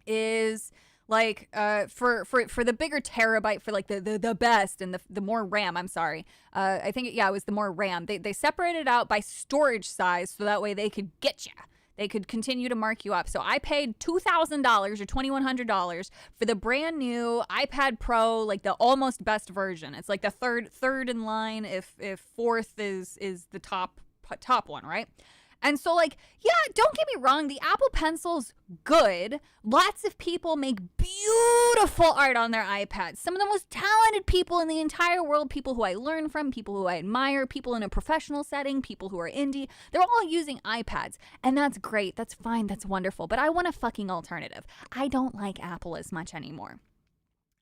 is like for the bigger terabyte, for like the best and the more RAM. I'm sorry. I think it was the more RAM. They separated it out by storage size so that way they could get you. They could continue to mark you up. So I paid $2,000 or $2,100 for the brand new iPad Pro, like the almost best version. It's like the third in line if fourth is the top one, right? And so, like, yeah, don't get me wrong. The Apple Pencil's good. Lots of people make beautiful art on their iPads. Some of the most talented people in the entire world, people who I learn from, people who I admire, people in a professional setting, people who are indie, they're all using iPads. And that's great. That's fine. That's wonderful. But I want a fucking alternative. I don't like Apple as much anymore.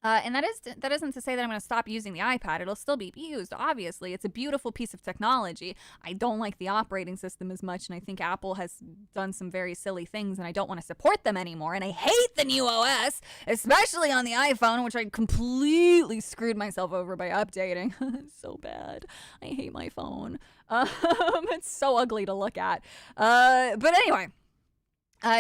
And that isn't to say that I'm going to stop using the iPad. It'll still be used, obviously. It's a beautiful piece of technology. I don't like the operating system as much, and I think Apple has done some very silly things, and I don't want to support them anymore. And I hate the new OS, especially on the iPhone, which I completely screwed myself over by updating. It's so bad. I hate my phone. It's so ugly to look at. But anyway.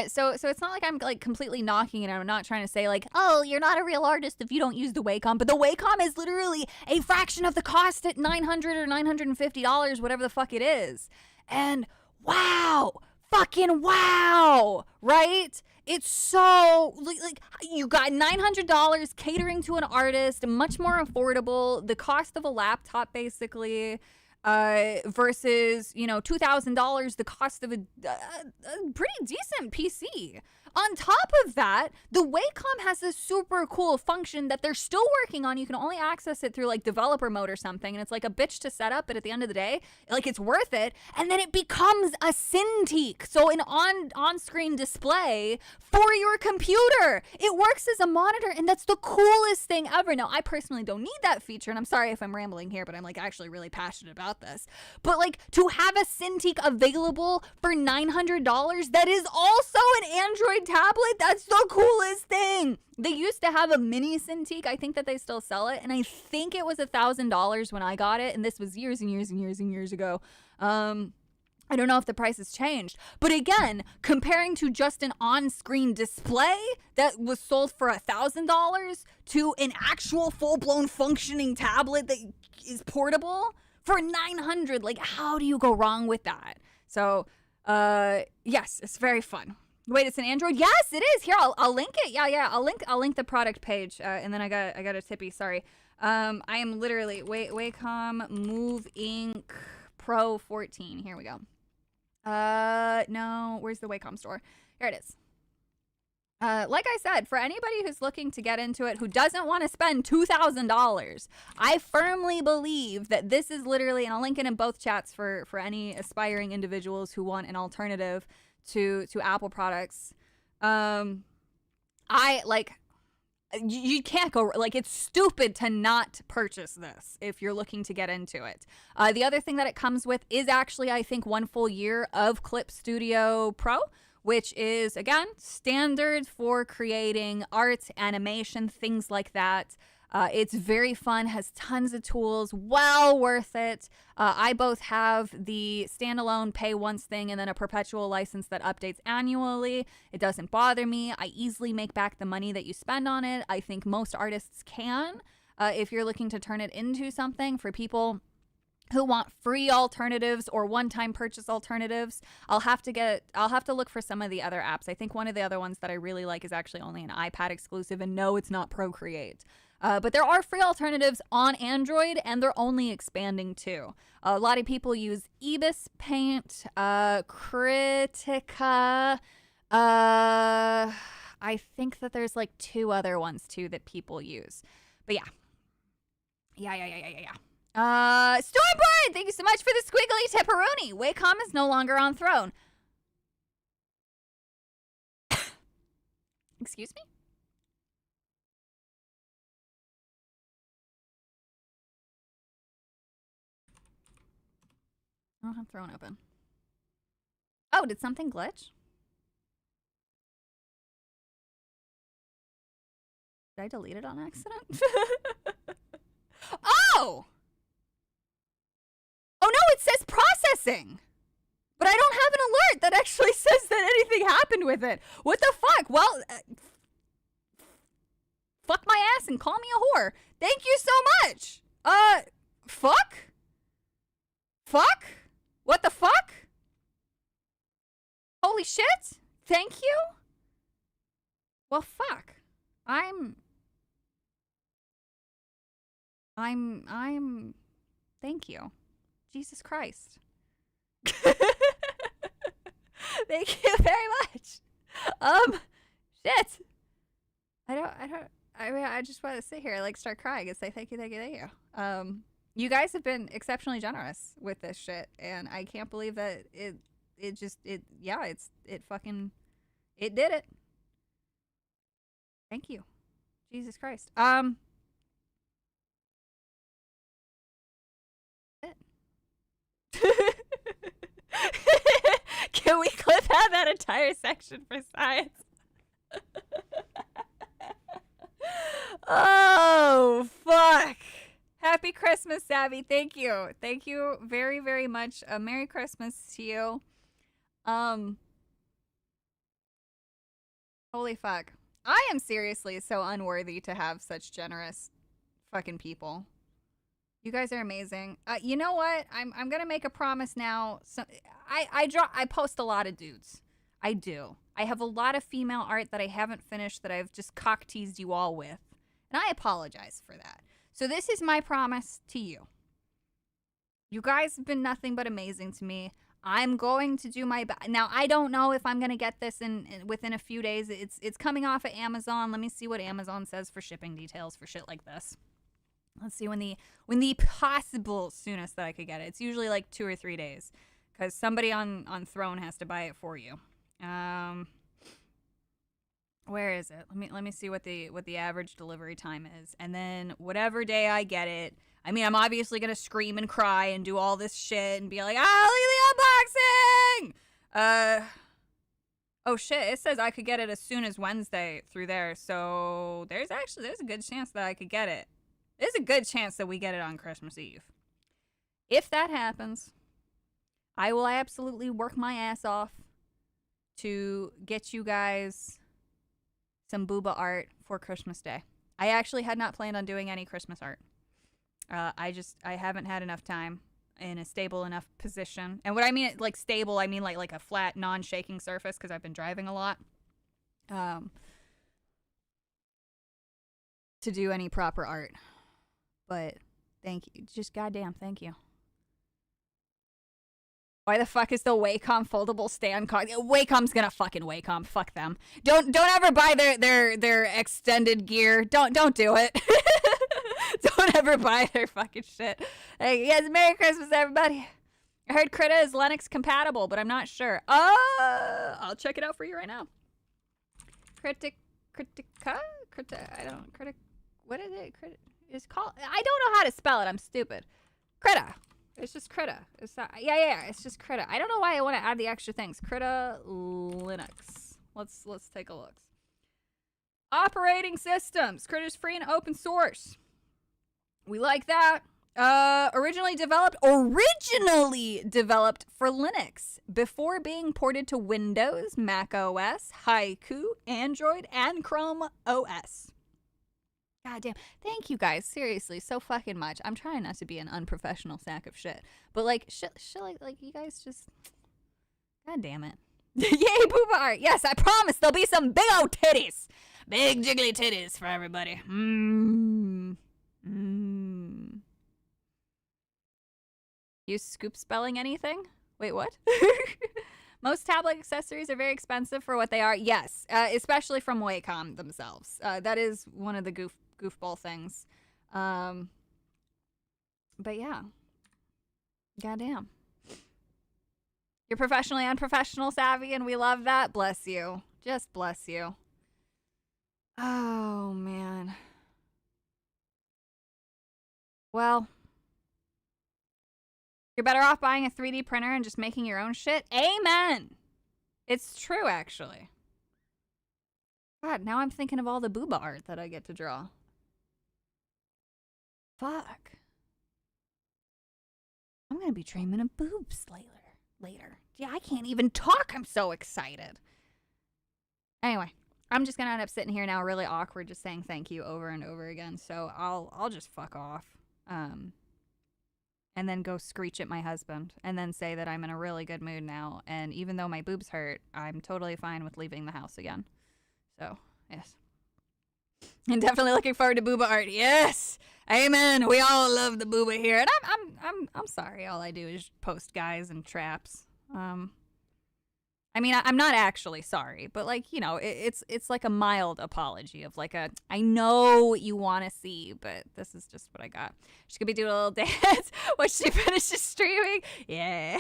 So it's not like I'm like completely knocking it. I'm not trying to say like, oh, you're not a real artist if you don't use the Wacom. But the Wacom is literally a fraction of the cost at $900 or $950, whatever the fuck it is. And wow, fucking wow, right? It's so like you got $900 catering to an artist, much more affordable. The cost of a laptop, basically. Versus, you know, $2,000, the cost of a pretty decent PC. On top of that, the Wacom has a super cool function that they're still working on. You can only access it through like developer mode or something, and it's like a bitch to set up, but at the end of the day, like it's worth it. And then it becomes a Cintiq, so an on-screen display for your computer. It works as a monitor, and that's the coolest thing ever. Now, I personally don't need that feature, and I'm sorry if I'm rambling here, but I'm like actually really passionate about this. But like to have a Cintiq available for $900, that is also an Android tablet, that's the coolest thing. They used to have a mini Cintiq. I think that they still sell it, and I think it was $1,000 when I got it, and this was years and years and years and years ago. I don't know if the price has changed, but again, comparing to just an on-screen display that was sold for $1,000 to an actual full-blown functioning tablet that is portable for $900, like how do you go wrong with that? So yes, it's very fun. Wait, it's an Android? Yes, it is. Here, I'll link it. Yeah. I'll link the product page. And then I got a tippy. Sorry. I am literally Wacom Move Ink Pro 14. Here we go. No, where's the Wacom store? Here it is. Like I said, for anybody who's looking to get into it, who doesn't want to spend $2,000, I firmly believe that this is literally, and I'll link it in both chats for any aspiring individuals who want an alternative to Apple products. You can't go, like, it's stupid to not purchase this if you're looking to get into it. The other thing that it comes with is actually, I think, 1 full year of Clip Studio Pro, which is, again, standard for creating art, animation, things like that. It's very fun, has tons of tools, well worth it. I both have the standalone pay once thing and then a perpetual license that updates annually. It doesn't bother me. I easily make back the money that you spend on it. I think most artists can. If you're looking to turn it into something for people who want free alternatives or one-time purchase alternatives, I'll have to look for some of the other apps. I think one of the other ones that I really like is actually only an iPad exclusive, and no, it's not Procreate. But there are free alternatives on Android, and they're only expanding too. A lot of people use Ibis Paint, Critica. I think that there's like 2 other ones too that people use. But yeah. Stormboard, thank you so much for the squiggly tipperoni. Wacom is no longer on throne. Excuse me? I don't have throne open. Oh, did something glitch? Did I delete it on accident? Oh! Oh no, it says processing! But I don't have an alert that actually says that anything happened with it. What the fuck? Well, fuck my ass and call me a whore. Thank you so much! Fuck? Fuck? What the fuck? Holy shit! Thank you? Well, fuck. Thank you. Jesus Christ. Thank you very much. Shit. I just want to sit here, like, start crying and say thank you. You guys have been exceptionally generous with this shit, and I can't believe that it did it. Thank you. Jesus Christ. Can we clip out that entire section for science? Oh, fuck. Happy Christmas, Savvy. Thank you. Thank you very, very much. Merry Christmas to you. Holy fuck. I am seriously so unworthy to have such generous fucking people. You guys are amazing. You know what? I'm gonna make a promise now. So I post a lot of dudes. I do. I have a lot of female art that I haven't finished that I've just cock teased you all with. And I apologize for that. So this is my promise to you. You guys have been nothing but amazing to me. I'm going to do my best. Now, I don't know if I'm going to get this in within a few days. It's coming off of Amazon. Let me see what Amazon says for shipping details for shit like this. Let's see when the possible soonest that I could get it. It's usually like 2 or 3 days because somebody on Throne has to buy it for you. Where is it? Let me see what the average delivery time is, and then whatever day I get it. I mean, I'm obviously gonna scream and cry and do all this shit and be like, "Ah, look at the unboxing!" Oh shit! It says I could get it as soon as Wednesday through there, so there's a good chance that I could get it. There's a good chance that we get it on Christmas Eve. If that happens, I will absolutely work my ass off to get you guys some booba art for Christmas Day. I actually had not planned on doing any Christmas art. I haven't had enough time in a stable enough position. And what I mean, like stable, I mean like a flat, non-shaking surface because I've been driving a lot. To do any proper art. But thank you. Just goddamn thank you. Why the fuck is the Wacom foldable stand card? Wacom's gonna fucking Wacom. Fuck them. Don't ever buy their extended gear. Don't do it. Don't ever buy their fucking shit. Hey, yes, Merry Christmas, everybody. I heard Krita is Linux compatible, but I'm not sure. I'll check it out for you right now. Critica? What is it? It's called. I don't know how to spell it. I'm stupid. Krita. It's just Krita. It's not, yeah. It's just Krita. I don't know why I want to add the extra things. Krita Linux. Let's take a look. Operating systems. Krita's free and open source. We like that. Originally developed for Linux before being ported to Windows, Mac OS, Haiku, Android, and Chrome OS. God damn. Thank you guys. Seriously, so fucking much. I'm trying not to be an unprofessional sack of shit. But like shit like you guys just God damn it. Yay, booba art. Yes, I promise there'll be some big old titties. Big jiggly titties for everybody. You scoop spelling anything? Wait, what? Most tablet accessories are very expensive for what they are. Yes, especially from Wacom themselves. That is one of the goofball things. But yeah. Goddamn. You're professionally unprofessional savvy, and we love that. Bless you. Just bless you. Oh, man. Well, you're better off buying a 3D printer and just making your own shit. Amen. It's true, actually. God, now I'm thinking of all the booba art that I get to draw. Fuck. I'm gonna be dreaming of boobs later. Yeah, I can't even talk. I'm so excited. Anyway, I'm just gonna end up sitting here now really awkward just saying thank you over and over again. So I'll just fuck off. And then go screech at my husband and then say that I'm in a really good mood now. And even though my boobs hurt, I'm totally fine with leaving the house again. So, yes. And definitely looking forward to booba art. Yes. Amen. We all love the booba here. And I'm sorry. All I do is post guys and traps. I mean, I'm not actually sorry, but like, you know, it's like a mild apology of like I know what you want to see, but this is just what I got. She's gonna be doing a little dance when she finishes streaming. Yeah.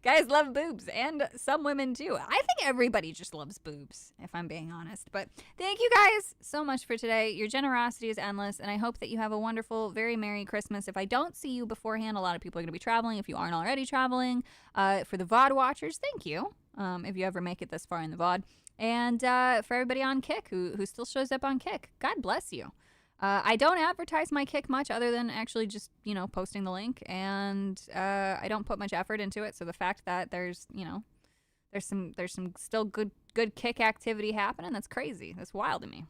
Guys love boobs, and some women too. I think everybody just loves boobs, if I'm being honest. But thank you guys so much for today. Your generosity is endless, and I hope that you have a wonderful, very Merry Christmas. If I don't see you beforehand, a lot of people are going to be traveling. If you aren't already traveling, for the VOD watchers, thank you. If you ever make it this far in the VOD. And for everybody on Kick who still shows up on Kick, God bless you. I don't advertise my Kick much other than actually just, posting the link. And I don't put much effort into it. So the fact that there's some still good Kick activity happening, that's crazy. That's wild to me.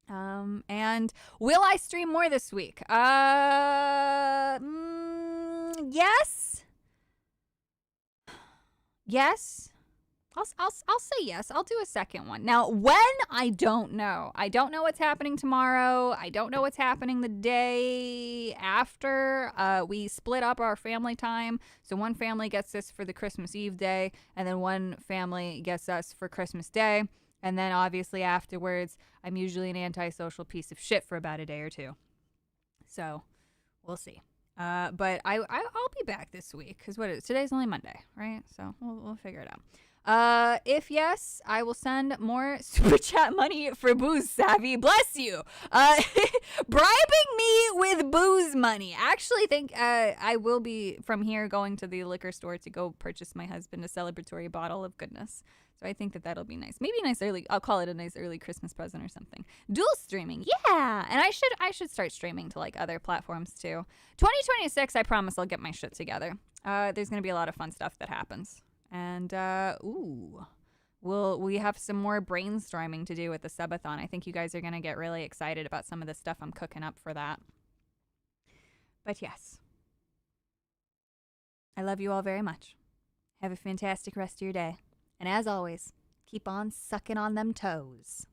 And will I stream more this week? Yes. Yes. I'll say yes. I'll do a second one. Now, when? I don't know. I don't know what's happening tomorrow. I don't know what's happening the day after. We split up our family time. So one family gets this for the Christmas Eve day, and then one family gets us for Christmas Day. And then obviously afterwards, I'm usually an antisocial piece of shit for about a day or two. So we'll see. But I'll be back this week because today's only Monday, right? So we'll figure it out. If yes, I will send more super chat money for booze, Savvy. Bless you. Bribing me with booze money. Actually think I will be from here going to the liquor store to go purchase my husband a celebratory bottle of goodness. So I think that'll be nice. Maybe a nice early, I'll call it a nice early Christmas present or something. Dual streaming. Yeah. And I should start streaming to like other platforms too. 2026, I promise I'll get my shit together. There's going to be a lot of fun stuff that happens. And, we have some more brainstorming to do with the subathon. I think you guys are going to get really excited about some of the stuff I'm cooking up for that. But yes, I love you all very much. Have a fantastic rest of your day. And as always, keep on sucking on them toes.